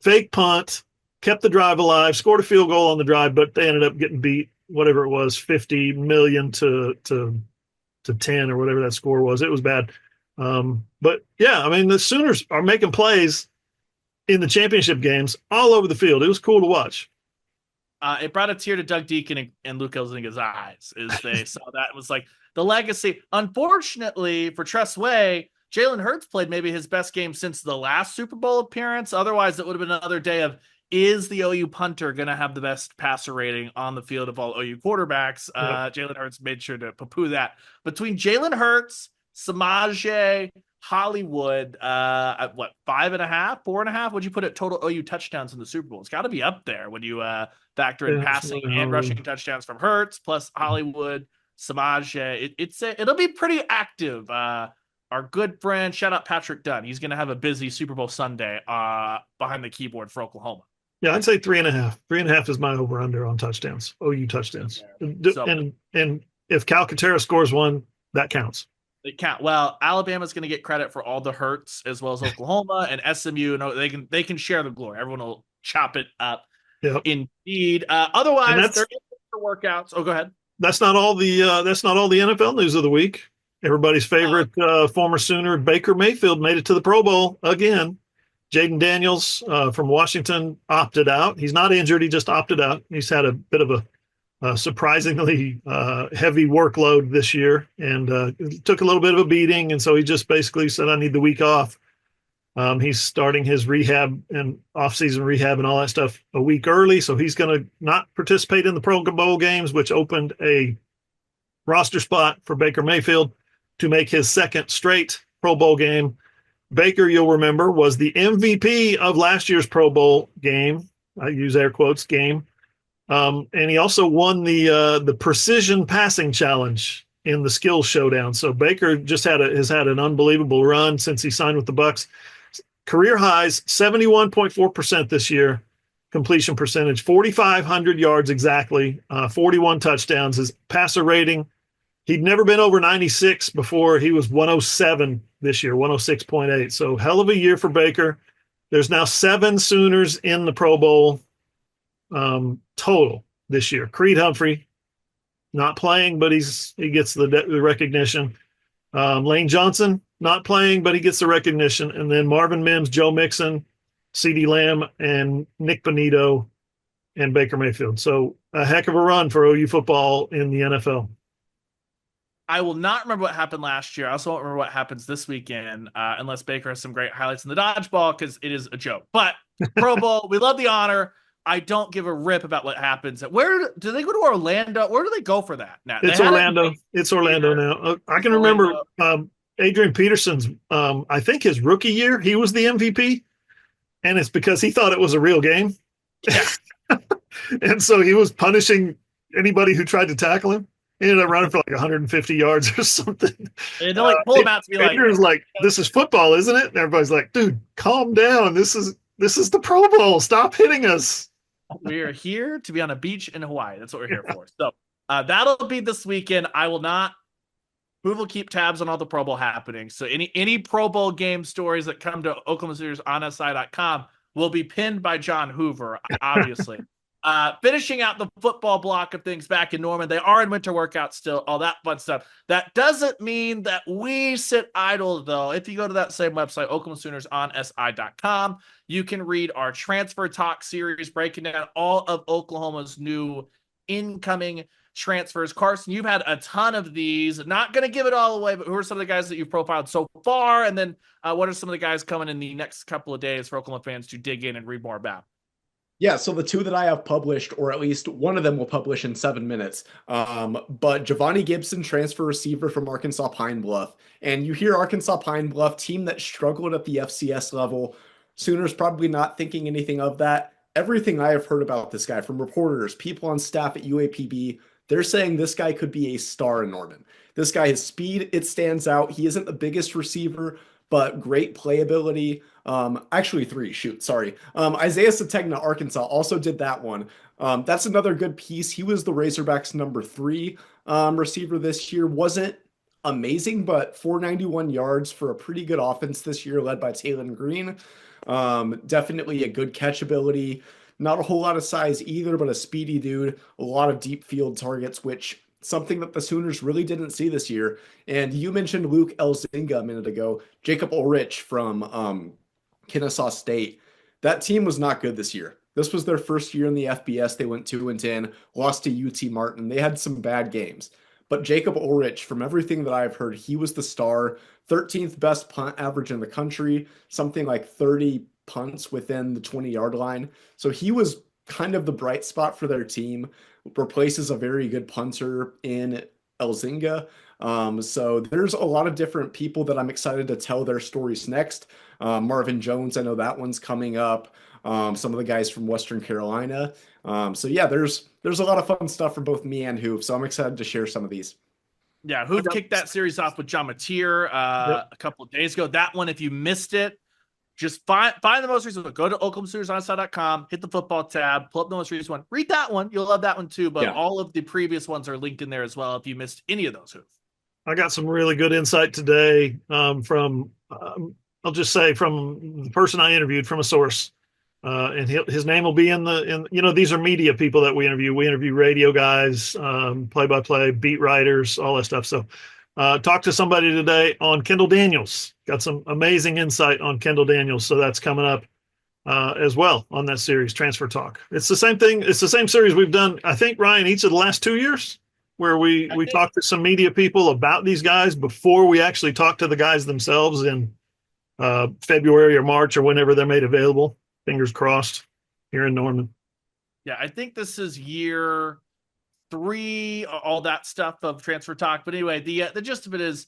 fake punt, kept the drive alive, scored a field goal on the drive, but they ended up getting beat, whatever it was, 50 million to 10 or whatever that score was. It was bad. But yeah, I mean, the Sooners are making plays in the championship games all over the field. It was cool to watch. It brought a tear to Doug Deacon and Luke Elzinga's eyes as they saw that. It was like the legacy. Unfortunately for Tress Way, Jalen Hurts played maybe his best game since the last Super Bowl appearance. Otherwise, it would have been another day of, is the OU punter going to have the best passer rating on the field of all OU quarterbacks? Yep. Jalen Hurts made sure to poo-poo that. Between Jalen Hurts, Samaje, Hollywood, 5.5, 4.5? What'd you put at total OU touchdowns in the Super Bowl? It's got to be up there when you factor in passing and rushing touchdowns from Hurts plus Hollywood, Samaje. It'll be pretty active. Our good friend, shout out Patrick Dunn. He's going to have a busy Super Bowl Sunday behind the keyboard for Oklahoma. Yeah, I'd say 3.5. 3.5 is my over/under on touchdowns, OU touchdowns. And if Calcaterra scores 1, that counts. They count. Well, Alabama's going to get credit for all the Hurts as well as Oklahoma and SMU. They can share the glory. Everyone will chop it up. Yep. Indeed. Otherwise, there is workouts. Oh, go ahead. That's not all the NFL news of the week. Everybody's favorite former Sooner, Baker Mayfield, made it to the Pro Bowl again. Jaden Daniels from Washington opted out. He's not injured. He just opted out. He's had a bit of a surprisingly heavy workload this year and took a little bit of a beating. And so he just basically said, I need the week off. He's starting his rehab and off-season rehab and all that stuff a week early. So he's going to not participate in the Pro Bowl games, which opened a roster spot for Baker Mayfield to make his 2nd straight Pro Bowl game. Baker, you'll remember, was the MVP of last year's Pro Bowl game. I use air quotes, game. And he also won the precision passing challenge in the skills showdown. So Baker just has had an unbelievable run since he signed with the Bucs. Career highs, 71.4% this year, completion percentage, 4,500 yards exactly, 41 touchdowns. His passer rating, he'd never been over 96 before. He was 107 this year, 106.8. So hell of a year for Baker. There's now 7 Sooners in the Pro Bowl total this year. Creed Humphrey not playing, but he gets the recognition. Lane Johnson not playing, but he gets the recognition. And then Marvin Mims, Joe Mixon, CeeDee Lamb, and Nick Bonito and Baker Mayfield. So a heck of a run for OU football in the NFL. I will not remember what happened last year. I also won't remember what happens this weekend unless Baker has some great highlights in the dodgeball, because it is a joke. But Pro Bowl, we love the honor. I don't give a rip about what happens. Where do they go to Orlando? Where do they go for that now? It's Orlando. It's Orlando now. I can remember Adrian Peterson's, I think his rookie year, he was the MVP. And it's because he thought it was a real game. Yeah. And so he was punishing anybody who tried to tackle him. He ended up running for like 150 yards or something. And they'll pull him out to be Adrian's like, this is football, isn't it? And everybody's like, dude, calm down. This is This is the Pro Bowl. Stop hitting us. We're here to be on a beach in Hawaii. That's what we're here for. So that'll be this weekend. I will not. We will keep tabs on all the Pro Bowl happening. So any Pro Bowl game stories that come to Oklahoma Sooners on SI.com will be pinned by John Hoover, obviously. Finishing out the football block of things back in Norman. They are in winter workouts still, all that fun stuff. That doesn't mean that we sit idle, though. If you go to that same website, Oklahoma Sooners on SI.com, you can read our Transfer Talk series breaking down all of Oklahoma's new incoming transfers. Carson, you've had a ton of these. Not going to give it all away, but who are some of the guys that you've profiled so far? And then what are some of the guys coming in the next couple of days for Oklahoma fans to dig in and read more about? Yeah, so the two that I have published, or at least one of them will publish in 7 minutes. But Giovanni Gibson, transfer receiver from Arkansas Pine Bluff. And you hear Arkansas Pine Bluff, team that struggled at the FCS level. Sooners probably not thinking anything of that. Everything I have heard about this guy from reporters, people on staff at UAPB, they're saying this guy could be a star in Norman. This guy has speed, it stands out. He isn't the biggest receiver, but great playability. Actually three, shoot, sorry. Isaiah Sategna, Arkansas, also did that one. That's another good piece. He was the Razorbacks' number 3 receiver this year. Wasn't amazing, but 491 yards for a pretty good offense this year, led by Taylon Green. Definitely a good catchability. Not a whole lot of size either, but a speedy dude. A lot of deep field targets, which something that the Sooners really didn't see this year. And you mentioned Luke Elzinga a minute ago. Jacob Ulrich from Kennesaw State. That team was not good this year. This was their first year in the FBS. They went 2-10, lost to UT Martin. They had some bad games. But Jacob Ulrich, from everything that I've heard, he was the star. 13th best punt average in the country, something like 30 punts within the 20-yard line. So he was kind of the bright spot for their team, replaces a very good punter in Elzinga. So there's a lot of different people that I'm excited to tell their stories next. Marvin Jones, I know that one's coming up. Some of the guys from Western Carolina. So yeah, there's a lot of fun stuff for both me and Hoove. So I'm excited to share some of these. Yeah, Hoove kicked that series off with John Mateer a couple of days ago. That one, if you missed it, just find the most recent one. Go to OklahomaSoonersOnSide.com, hit the football tab, pull up the most recent one. Read that one. You'll love that one too. But all of the previous ones are linked in there as well if you missed any of those, Hoove. I got some really good insight today from, I'll just say, from the person I interviewed, from a source. And his name will be in these are media people that we interview. We interview radio guys, play-by-play, beat writers, all that stuff. So talked to somebody today on Kendall Daniels. Got some amazing insight on Kendall Daniels. So that's coming up as well on that series, Transfer Talk. It's the same thing. It's the same series we've done, I think, Ryan, each of the last 2 years, where we talk to some media people about these guys before we actually talk to the guys themselves in February or March or whenever they're made available. Fingers crossed here in Norman. Yeah, I think this is year 3, all that stuff of Transfer Talk. But anyway, the gist of it is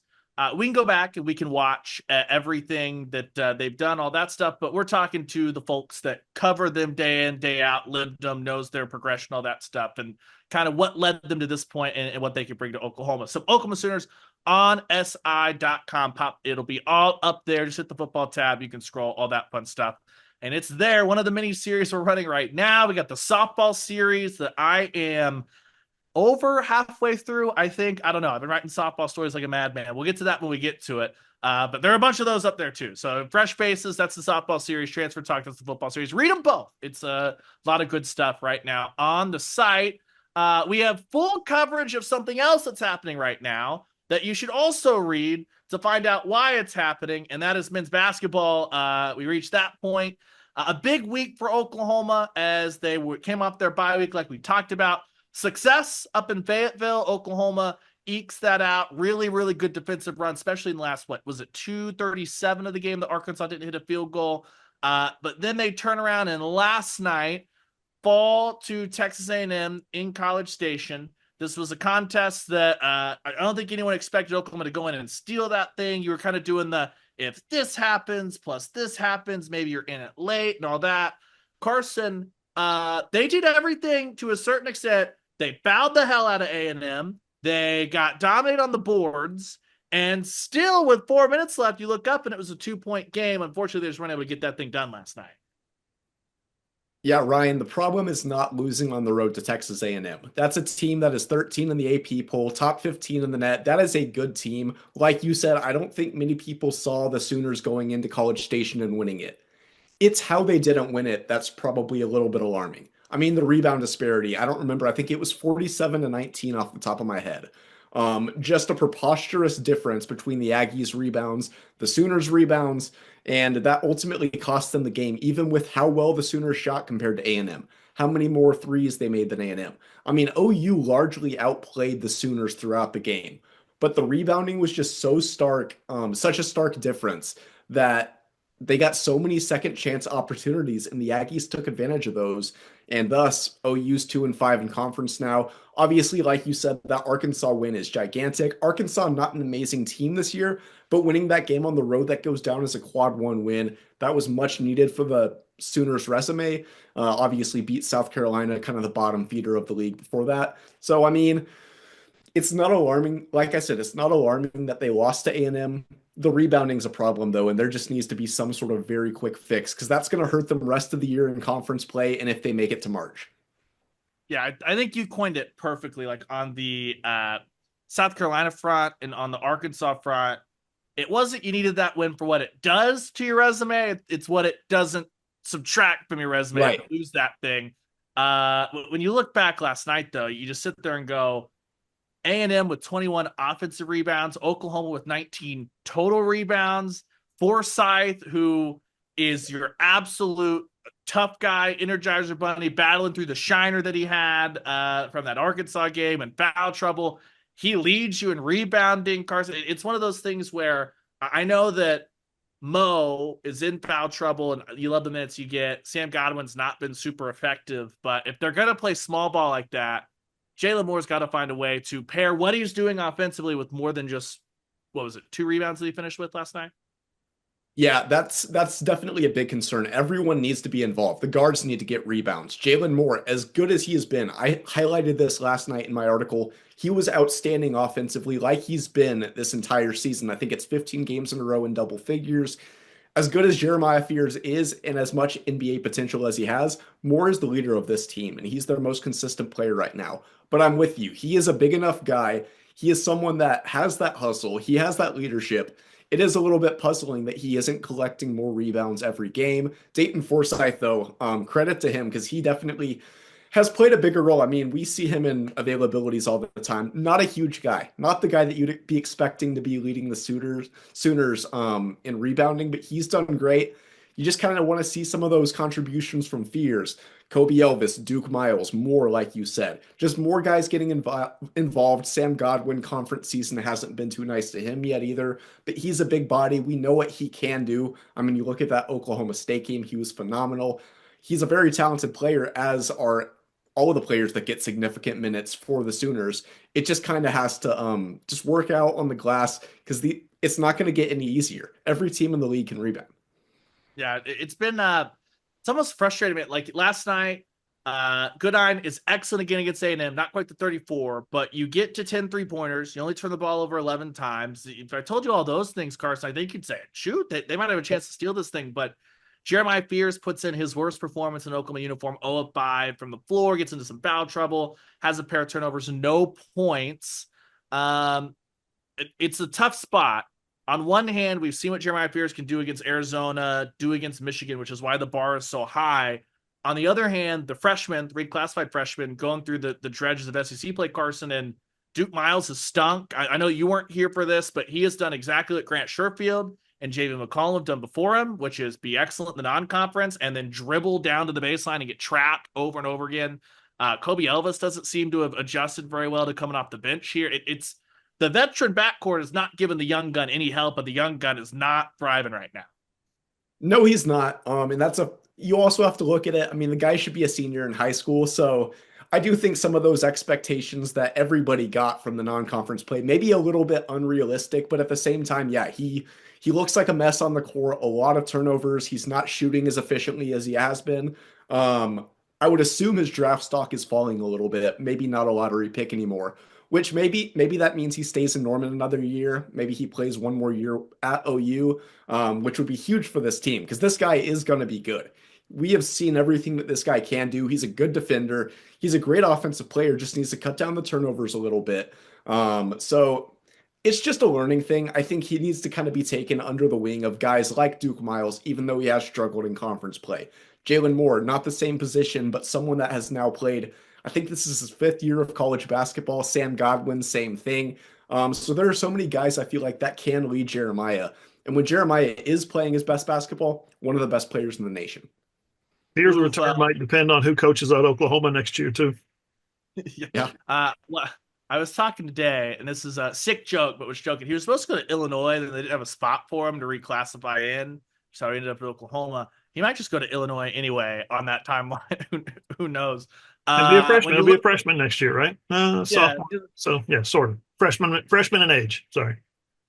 we can go back and we can watch everything that they've done, all that stuff. But we're talking to the folks that cover them day in, day out, lived them, knows their progression, all that stuff, and kind of what led them to this point and what they can bring to Oklahoma. So Oklahoma Sooners on SI.com. It'll be all up there. Just hit the football tab. You can scroll, all that fun stuff. And it's there. One of the mini series we're running right now. We got the softball series that I am over halfway through, I think. I don't know. I've been writing softball stories like a madman. We'll get to that when we get to it. But there are a bunch of those up there too. So Fresh Faces, that's the softball series. Transfer Talk, that's the football series. Read them both. It's a lot of good stuff right now on the site. We have full coverage of something else that's happening right now that you should also read to find out why it's happening, and that is men's basketball. We reached that point. A big week for Oklahoma as they came off their bye week like we talked about. Success up in Fayetteville. Oklahoma ekes that out. Really, really good defensive run, especially in the last, what was it, 2:37 of the game that Arkansas didn't hit a field goal. But then they turn around and last night fall to Texas A&M in College Station. This was a contest that I don't think anyone expected Oklahoma to go in and steal that thing. You were kind of doing the, if this happens, plus this happens, maybe you're in it late and all that. Carson, they did everything to a certain extent. They fouled the hell out of A&M. They got dominated on the boards. And still with 4 minutes left, you look up and it was a 2-point game. Unfortunately, they just weren't able to get that thing done last night. Yeah, Ryan, the problem is not losing on the road to Texas A&M. That's a team that is 13 in the AP poll, top 15 in the net. That is a good team. Like you said, I don't think many people saw the Sooners going into College Station and winning it. It's how they didn't win it that's probably a little bit alarming. I mean, the rebound disparity, I don't remember. I think it was 47 to 19 off the top of my head. Just a preposterous difference between the Aggies rebounds, the Sooners rebounds, and that ultimately cost them the game, even with how well the Sooners shot compared to A&M. How many more threes they made than A&M. I mean, OU largely outplayed the Sooners throughout the game, but the rebounding was just so stark, such a stark difference that they got so many second chance opportunities, and the Aggies took advantage of those. And thus, OU's 2-5 in conference now. Obviously, like you said, that Arkansas win is gigantic. Arkansas, not an amazing team this year, but winning that game on the road that goes down as a quad one win, that was much needed for the Sooners' resume. Obviously, beat South Carolina, kind of the bottom feeder of the league before that. So, I mean, it's not alarming. Like I said, it's not alarming that they lost to A&M. The rebounding's a problem though, and there just needs to be some sort of very quick fix because that's going to hurt them rest of the year in conference play and if they make it to March. Yeah, I think you coined it perfectly. Like on the South Carolina front and on the Arkansas front, it wasn't you needed that win for what it does to your resume. It's what it doesn't subtract from your resume if Right. you lose that thing. When you look back last night, though, you just sit there and go, A&M with 21 offensive rebounds, Oklahoma with 19 total rebounds, Forsyth, who is your absolute tough guy, Energizer Bunny, battling through the shiner that he had from that Arkansas game and foul trouble. He leads you in rebounding, Carson. It's one of those things where I know that Mo is in foul trouble and you love the minutes you get. Sam Godwin's not been super effective, but if they're going to play small ball like that, Jalen Moore's got to find a way to pair what he's doing offensively with more than just, what was it, 2 rebounds that he finished with last night? Yeah, that's definitely a big concern. Everyone needs to be involved. The guards need to get rebounds. Jalen Moore, as good as he has been, I highlighted this last night in my article. He was outstanding offensively, like he's been this entire season. I think it's 15 games in a row in double figures. As good as Jeremiah Fears is and as much NBA potential as he has, Moore is the leader of this team, and he's their most consistent player right now. But I'm with you. He is a big enough guy. He is someone that has that hustle. He has that leadership. It is a little bit puzzling that he isn't collecting more rebounds every game. Dayton Forsyth, though, credit to him because he definitely has played a bigger role. I mean, we see him in availabilities all the time. Not a huge guy, not the guy that you'd be expecting to be leading the Sooners in rebounding, but he's done great. You just kind of want to see some of those contributions from Fears, Kobe Elvis, Duke Miles, more like you said. Just more guys getting involved. Sam Godwin conference season hasn't been too nice to him yet either, but he's a big body. We know what he can do. I mean, you look at that Oklahoma State game, he was phenomenal. He's a very talented player, as are all of the players that get significant minutes for the Sooners. It just kind of has to just work out on the glass because it's not going to get any easier. Every team in the league can rebound. Yeah, it's been it's almost frustrating. Like last night, Goodine is excellent again against A&M, not quite the 34, but you get to 10 3-pointers. You only turn the ball over 11 times. If I told you all those things, Carson, I think you'd say, shoot, they might have a chance to steal this thing. But Jeremiah Fears puts in his worst performance in Oklahoma uniform, 0 of 5 from the floor, gets into some foul trouble, has a pair of turnovers, no points. It's a tough spot. On one hand, we've seen what Jeremiah Fears can do against Arizona, do against Michigan, which is why the bar is so high. On the other hand, the freshmen, the reclassified freshmen, going through the dredges of SEC play, Carson, and Duke Miles has stunk. I know you weren't here for this, but he has done exactly what Grant Sherfield and JV McCollum have done before him, which is be excellent in the non-conference and then dribble down to the baseline and get trapped over and over again. Kobe Elvis doesn't seem to have adjusted very well to coming off the bench here. It's the veteran backcourt is not giving the young gun any help, but the young gun is not thriving right now. No, he's not. And you also have to look at it. I mean, the guy should be a senior in high school. So I do think some of those expectations that everybody got from the non-conference play, maybe a little bit unrealistic, but at the same time, yeah, he looks like a mess on the court, a lot of turnovers. He's not shooting as efficiently as he has been. I would assume his draft stock is falling a little bit, maybe not a lottery pick anymore, which maybe that means he stays in Norman another year. Maybe he plays one more year at OU, which would be huge for this team because this guy is going to be good. We have seen everything that this guy can do. He's a good defender. He's a great offensive player, just needs to cut down the turnovers a little bit. So it's just a learning thing. I think he needs to kind of be taken under the wing of guys like Duke Miles, even though he has struggled in conference play. Jalen Moore, not the same position, but someone that has now played. I think this is his 5th year of college basketball. Sam Godwin, same thing. So there are so many guys I feel like that can lead Jeremiah. And when Jeremiah is playing his best basketball, one of the best players in the nation. Here's a return might depend on who coaches at Oklahoma next year, too. Yeah. Well, I was talking today, and this is a sick joke, but was joking. He was supposed to go to Illinois, and they didn't have a spot for him to reclassify in, so he ended up at Oklahoma. He might just go to Illinois anyway on that timeline. Who knows? And be a freshman. He'll be a freshman next year, right? Sophomore. Yeah. So yeah, sort of freshman in age. Sorry.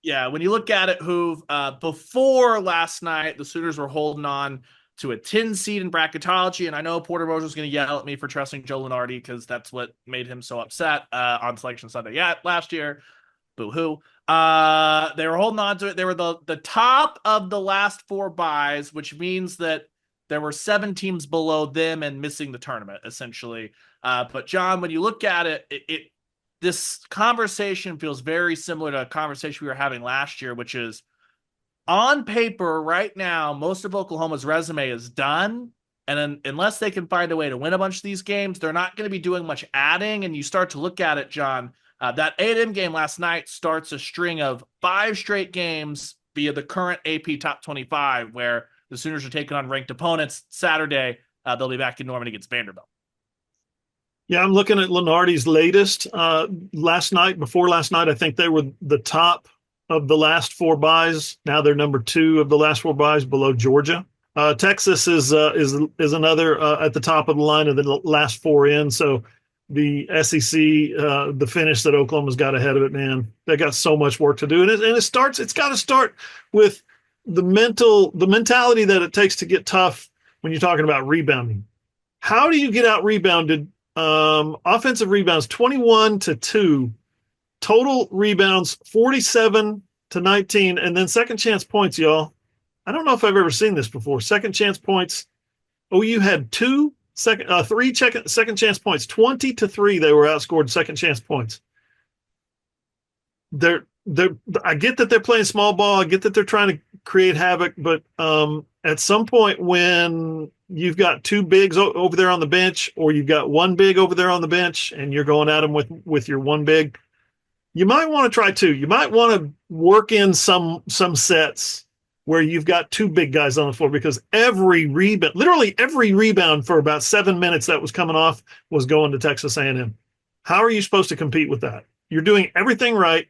Yeah, when you look at it, before last night, the Sooners were holding on to a 10 seed in bracketology, and I know Porter Moser was going to yell at me for trusting Joe Lunardi because that's what made him so upset on Selection Sunday last year. Boo-hoo. They were holding on to it. They were the top of the last 4 byes, which means that there were 7 teams below them and missing the tournament, essentially. But John, when you look at it, this conversation feels very similar to a conversation we were having last year, which is on paper right now, most of Oklahoma's resume is done. And unless they can find a way to win a bunch of these games, they're not going to be doing much adding. And you start to look at it, John, that A&M game last night starts a string of 5 straight games via the current AP Top 25, where the Sooners are taking on ranked opponents. Saturday, they'll be back in Norman against Vanderbilt. Yeah, I'm looking at Lunardi's latest. Before last night, I think they were the top of the last 4 byes. Now they're number 2 of the last 4 byes, below Georgia. Texas is another at the top of the line of the last 4 in. So the SEC, the finish that Oklahoma's got ahead of it, man, they got so much work to do. And it's got to start with the mentality that it takes to get tough when you're talking about rebounding. How do you get out rebounded? Offensive rebounds 21-2, total rebounds 47-19, and then second chance points, y'all. I don't know if I've ever seen this before. Second chance points. OU had 3 second chance points, 20-3. They were outscored second chance points. I get that they're playing small ball. I get that they're trying to create havoc, but at some point when you've got 2 bigs over there on the bench, or you've got 1 big over there on the bench, and you're going at them with your 1 big, you might want to try 2. You might want to work in some sets where you've got 2 big guys on the floor, because literally every rebound for about 7 minutes that was coming off was going to Texas A&M. How are you supposed to compete with that? You're doing everything right.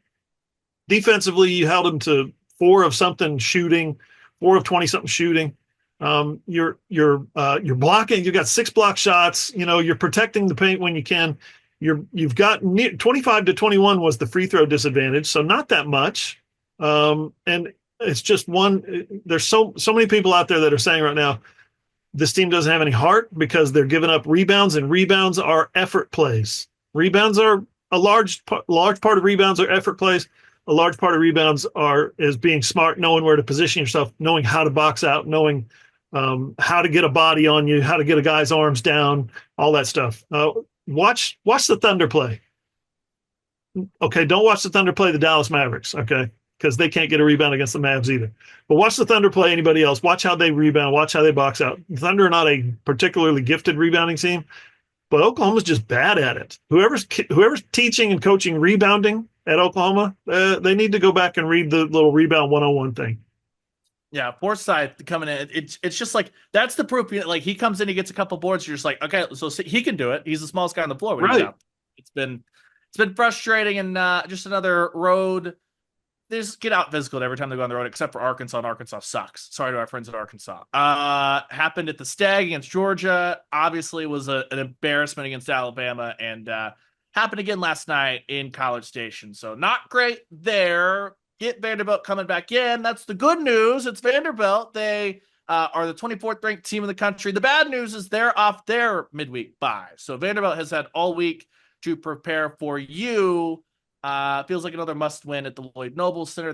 Defensively, you held them to 4 of 20-something shooting. You're blocking. You've got 6 block shots. You're protecting the paint when you can. You've got 25-21 was the free throw disadvantage, so not that much. And it's just there's so many people out there that are saying right now, this team doesn't have any heart because they're giving up rebounds, and rebounds are effort plays. Rebounds are a large part of rebounds are effort plays. A large part of rebounds is being smart, knowing where to position yourself, knowing how to box out, knowing how to get a body on you, how to get a guy's arms down, all that stuff. Watch the Thunder play. Okay, don't watch the Thunder play the Dallas Mavericks, okay, because they can't get a rebound against the Mavs either. But watch the Thunder play anybody else. Watch how they rebound. Watch how they box out. The Thunder are not a particularly gifted rebounding team, but Oklahoma's just bad at it. Whoever's teaching and coaching rebounding at Oklahoma, they need to go back and read the little rebound 101 thing. Yeah, Forsythe coming in. It's just like, that's the proof. Like, he comes in, he gets a couple boards. You're just like, okay, so he can do it. He's the smallest guy on the floor when he's out. It's been frustrating, and just another road. They just get out physical every time they go on the road, except for Arkansas, and Arkansas sucks. Sorry to our friends at Arkansas. Happened at the Stag against Georgia. Obviously was an embarrassment against Alabama, and happened again last night in College Station. So not great there. Get Vanderbilt coming back in. That's the good news. It's Vanderbilt. They are the 24th ranked team in the country. The bad news is they're off their midweek bye. So Vanderbilt has had all week to prepare for you. Feels like another must win at the Lloyd Noble Center.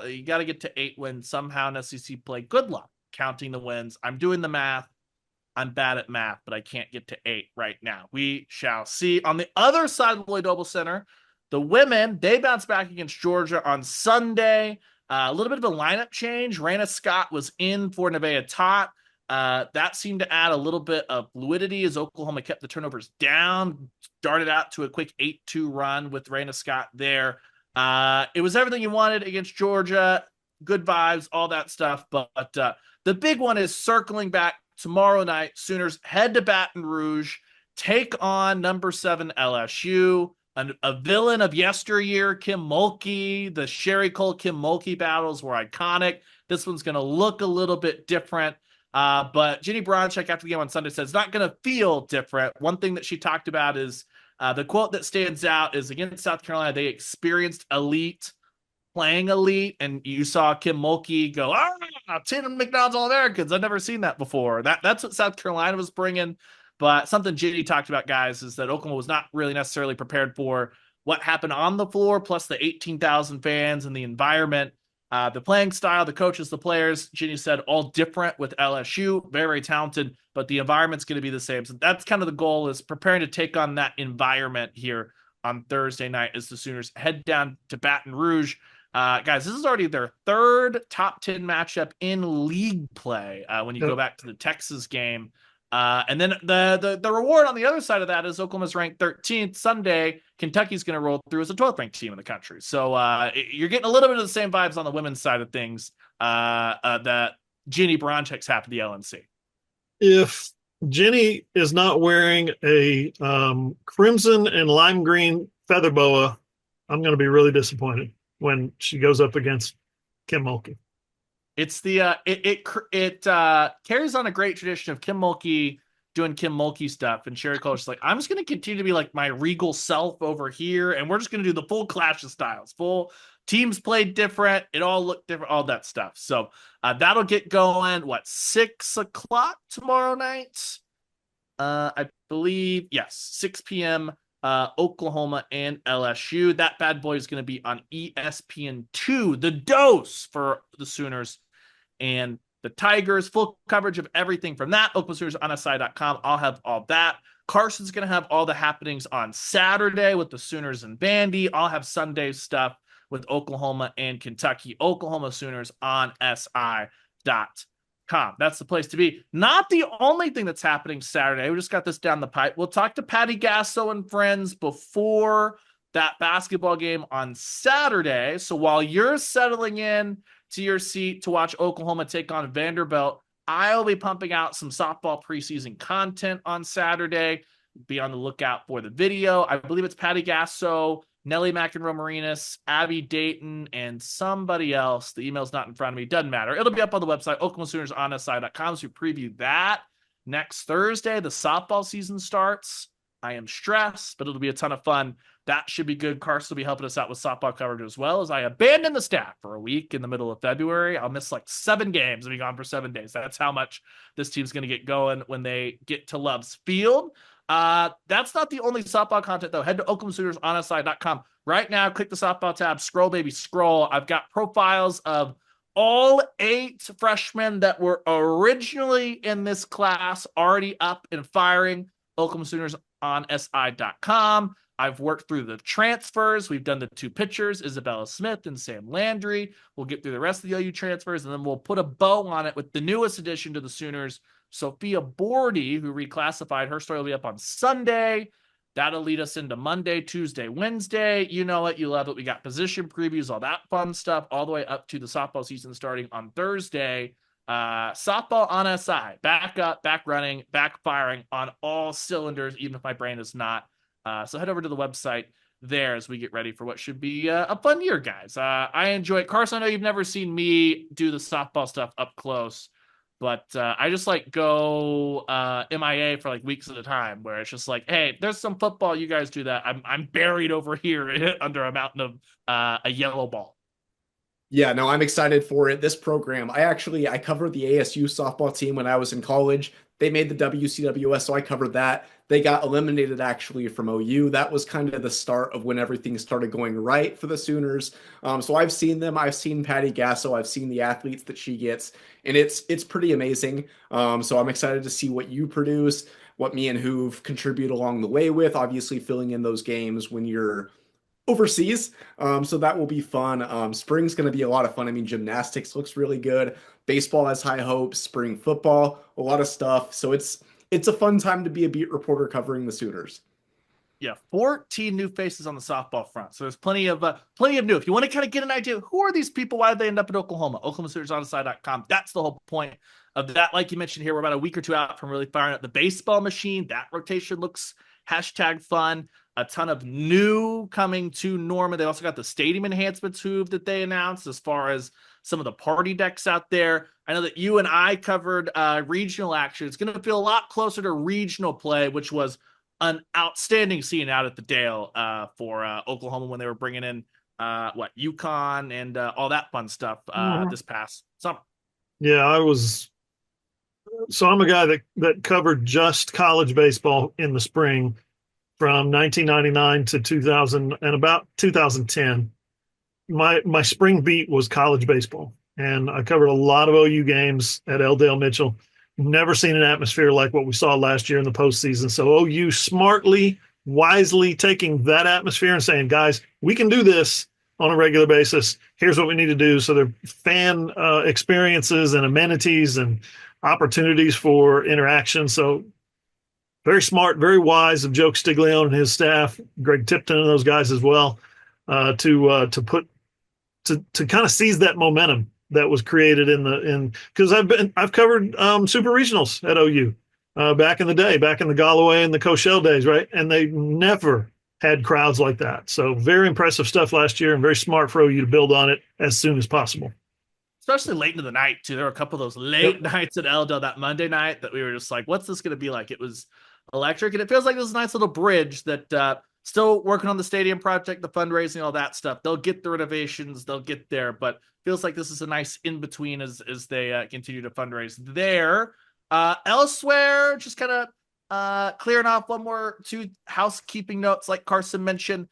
You got to get to 8 wins somehow in SEC play. Good luck counting the wins. I'm doing the math. I'm bad at math, but I can't get to 8 right now. We shall see. On the other side of the Lloyd Noble Center, the women, they bounced back against Georgia on Sunday. A little bit of a lineup change. Raina Scott was in for Nevaeh Tot. That seemed to add a little bit of fluidity as Oklahoma kept the turnovers down, started out to a quick 8-2 run with Raina Scott there. It was everything you wanted against Georgia. Good vibes, all that stuff. But the big one is circling back tomorrow night. Sooners head to Baton Rouge, take on number 7 LSU, a villain of yesteryear, Kim Mulkey. The Sherry Cole Kim Mulkey battles were iconic. This one's going to look a little bit different. But Ginny Bronchek after the game on Sunday said it's not going to feel different. One thing that she talked about is the quote that stands out is against South Carolina, they experienced elite playing elite, and you saw Kim Mulkey go, 10 McDonald's All-Americans. I've never seen that before. That's what South Carolina was bringing. But something Ginny talked about, guys, is that Oklahoma was not really necessarily prepared for what happened on the floor, plus the 18,000 fans and the environment. The playing style, the coaches, the players, Ginny said, all different with LSU, very, very talented, but the environment's going to be the same. So that's kind of the goal, is preparing to take on that environment here on Thursday night as the Sooners head down to Baton Rouge. Guys, this is already their third top 10 matchup in league play when you go back to the Texas game. And then the reward on the other side of that is Oklahoma's ranked 13th. Sunday, Kentucky's going to roll through as a 12th ranked team in the country. So you're getting a little bit of the same vibes on the women's side of things that Ginny Bronchek's have to the LNC. If Ginny is not wearing a crimson and lime green feather boa, I'm going to be really disappointed when she goes up against Kim Mulkey. It's the it carries on a great tradition of Kim Mulkey doing Kim Mulkey stuff, and Sherry Cole's like, I'm just going to continue to be like my regal self over here, and we're just going to do the full clash of styles. Full teams played different, it all looked different, all that stuff. So that'll get going. 6:00 tomorrow night? I believe, yes, 6 p.m. Oklahoma and LSU. That bad boy is going to be on ESPN2. The dose for the Sooners and the Tigers. Full coverage of everything from that. OklahomaSoonersOnSI.com. I'll have all that. Carson's going to have all the happenings on Saturday with the Sooners and Vandy. I'll have Sunday stuff with Oklahoma and Kentucky. Oklahoma Sooners on SI.com. That's the place to be. Not the only thing that's happening Saturday. We just got this down the pipe. We'll talk to Patty Gasso and friends before that basketball game on Saturday. So while you're settling in to your seat to watch Oklahoma take on Vanderbilt, I'll be pumping out some softball preseason content on Saturday. Be on the lookout for the video. I believe it's Patty Gasso, Nellie McEnroe-Marinas, Abby Dayton, and somebody else. The email's not in front of me. Doesn't matter. It'll be up on the website, OklahomaSoonersOnSI.com. So we preview that next Thursday. The softball season starts. I am stressed, but it'll be a ton of fun. That should be good. Carson will be helping us out with softball coverage as well, as I abandon the staff for a week in the middle of February. I'll miss 7 games and be gone for 7 days. That's how much this team's going to get going when they get to Love's Field. That's not the only softball content, though. Head to OklahomaSoonersOnSI.com right now. Click the softball tab. Scroll, baby, scroll. I've got profiles of all 8 freshmen that were originally in this class already up and firing. OklahomaSoonersOnSI.com. I've worked through the transfers. We've done the 2 pitchers, Isabella Smith and Sam Landry. We'll get through the rest of the OU transfers, and then we'll put a bow on it with the newest addition to the Sooners, Sophia Bordy, who reclassified. Her story will be up on Sunday. That'll lead us into Monday, Tuesday, Wednesday. You know it. You love it. We got position previews, all that fun stuff, all the way up to the softball season starting on Thursday. Softball on SI. Back up, back running, back firing on all cylinders, even if my brain is not. So head over to the website there as we get ready for what should be a fun year, guys. I enjoy it. Carson, I know you've never seen me do the softball stuff up close, but I just go MIA for weeks at a time, where it's just hey, there's some football, you guys do that. I'm buried over here under a mountain of a yellow ball. Yeah, no, I'm excited for it. This program, I covered the ASU softball team when I was in college. They made the WCWS, so I covered that. They got eliminated actually from OU. That was kind of the start of when everything started going right for the Sooners. So I've seen them. I've seen Patty Gasso. I've seen the athletes that she gets, and it's pretty amazing. So I'm excited to see what you produce, what me and Hoove contribute along the way with. Obviously, filling in those games when you're overseas. So that will be fun. Spring's going to be a lot of fun. I mean, gymnastics looks really good. Baseball has high hopes. Spring football, a lot of stuff. So it's a fun time to be a beat reporter covering the Sooners. Yeah, 14 new faces on the softball front. So there's plenty of new. If you want to kind of get an idea, who are these people? Why did they end up in Oklahoma? OklahomaSoonersOnSide.com. That's the whole point of that. Like you mentioned here, we're about a week or two out from really firing up the baseball machine. That rotation looks #fun. A ton of new coming to Norman. They also got the stadium enhancements that they announced as far as some of the party decks out there. I know that you and I covered regional action. It's going to feel a lot closer to regional play, which was an outstanding scene out at the Dale for Oklahoma when they were bringing in UConn and all that fun stuff Mhm. this past summer. Yeah, I'm a guy that covered just college baseball in the spring from 1999 to 2000 and about 2010. My spring beat was college baseball, and I covered a lot of OU games at L. Dale Mitchell. Never seen an atmosphere like what we saw last year in the postseason. So OU smartly, wisely taking that atmosphere and saying, guys, we can do this on a regular basis. Here's what we need to do. So their fan experiences and amenities and opportunities for interaction. So very smart, very wise of Joe Stiglione and his staff, Greg Tipton and those guys as well, to put to kind of seize that momentum that was created in because I've covered super regionals at OU back in the day, back in the Galloway and the Coachelle days, right? And they never had crowds like that. So very impressive stuff last year, and very smart for OU to build on it as soon as possible. Especially late into the night too. There were a couple of those late Yep. nights at Eldell that Monday night that we were just like, "What's this going to be like?" It was electric, and it feels like this nice little bridge that still working on the stadium project, the fundraising, all that stuff. They'll get the renovations, they'll get there, but feels like this is a nice in between as they continue to fundraise there. Elsewhere, just kind of clearing off two housekeeping notes, like Carson mentioned.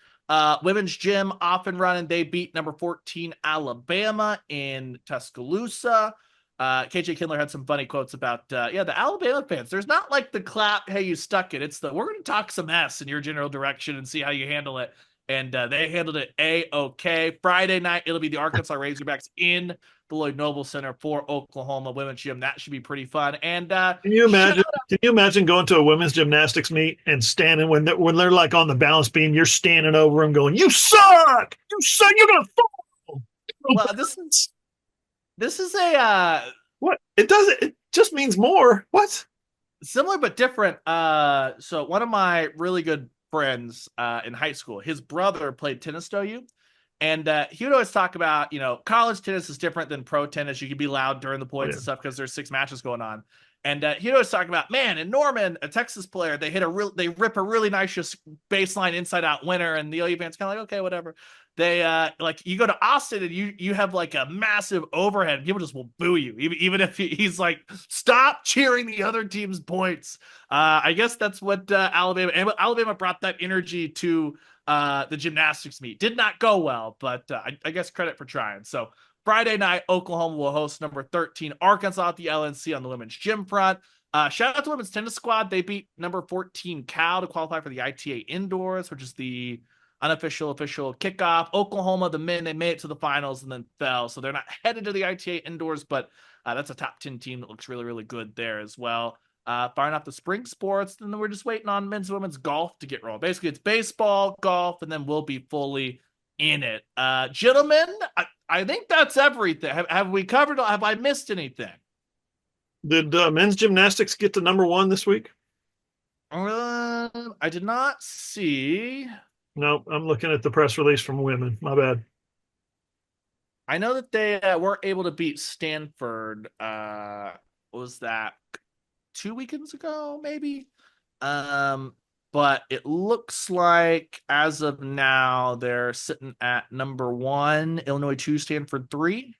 Women's gym off and running. They beat number 14 Alabama in Tuscaloosa. KJ Kindler had some funny quotes about the Alabama fans. There's not like the clap, hey, you stuck it. It's the we're going to talk some mess in your general direction and see how you handle it. And they handled it A-OK. Friday night, it'll be the Arkansas Razorbacks in the Lloyd Noble Center for Oklahoma Women's Gym. That should be pretty fun. And Can you shout imagine? Can you imagine going to a women's gymnastics meet and standing when they're like on the balance beam, you're standing over them going, "You suck! You suck! You're gonna fall!" well, this is a What? It doesn't. It just means more. What? similar but different. So one of my really good friends in high school, his brother played tennis to OU, and he would always talk about, college tennis is different than pro tennis. You can be loud during the Oh points yeah. and stuff because there's 6 matches going on. And he would always talk about, man, in Norman, a Texas player, they rip a really nice just baseline inside out winner, and the OU fans kind of like, okay, whatever. They like you go to Austin and you have like a massive overhead. People just will boo you, even if he's like, stop cheering the other team's points. I guess that's what Alabama brought that energy to the gymnastics meet. Did not go well, but I guess credit for trying. So Friday night, Oklahoma will host number 13 Arkansas at the LNC on the women's gym front. Shout out to women's tennis squad. They beat number 14 Cal to qualify for the ITA indoors, which is the unofficial official kickoff. Oklahoma, the men, they made it to the finals and then fell, so they're not headed to the ITA indoors, but that's a top 10 team that looks really, really good there as well. Firing off the spring sports, and then we're just waiting on men's and women's golf to get rolling. Basically, it's baseball, golf, and then we'll be fully in it. Gentlemen, I think that's everything. Have we covered? Have I missed anything? Did men's gymnastics get to number one this week? I did not see. No, I'm looking at the press release from women. My bad. I know that they were able to beat Stanford. What was that 2 weekends ago? Maybe. Um, but it looks like as of now they're sitting at number 1. Illinois 2, Stanford 3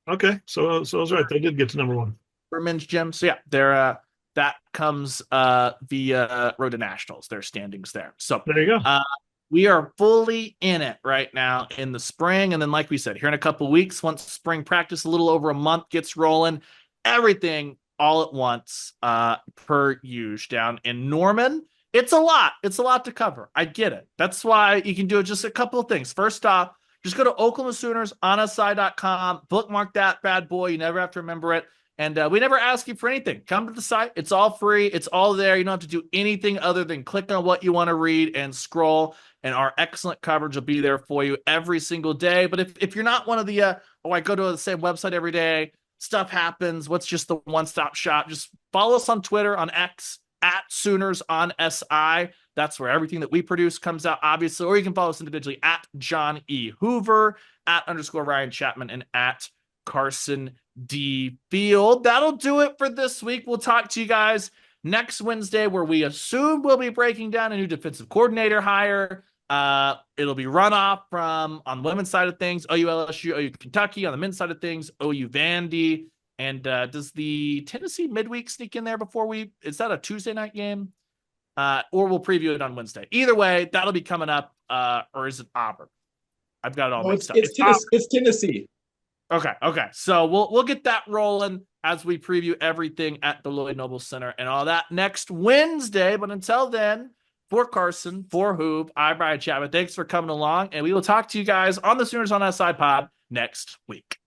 Okay, so I was right. They did get to number 1 for men's gym. So yeah, they're that comes via Road to Nationals. Their standings there. So There you go. We are fully in it right now in the spring. And then, like we said, here in a couple of weeks, once spring practice, a little over a month gets rolling, everything all at once per usual down in Norman. It's a lot. It's a lot to cover. I get it. That's why you can do just a couple of things. First off, just go to Oklahoma Sooners on SI.com, bookmark that bad boy. You never have to remember it. And we never ask you for anything. Come to the site. It's all free. It's all there. You don't have to do anything other than click on what you want to read and scroll. And our excellent coverage will be there for you every single day. But if you're not one of the, I go to the same website every day, stuff happens. What's just the one-stop shop? Just follow us on Twitter, on X, at Sooners on SI. That's where everything that we produce comes out, obviously. Or you can follow us individually at John E. Hoover, at _ Ryan Chapman, and at Carson D. Field. That'll do it for this week. We'll talk to you guys next Wednesday, where we assume we'll be breaking down a new defensive coordinator hire. It'll be runoff from, on the women's side of things, OU LSU, OU Kentucky. On the men's side of things, OU Vandy. And does the Tennessee midweek sneak in there before is that a Tuesday night game? Or we'll preview it on Wednesday. Either way, that'll be coming up. Or is it Auburn? I've got it all mixed up. It's Tennessee. Okay. So we'll get that rolling as we preview everything at the Lloyd Noble Center and all that next Wednesday. But until then, for Carson, for Hoop, I'm Brian Chapman. Thanks for coming along, and we will talk to you guys on the Sooners on SI pod next week.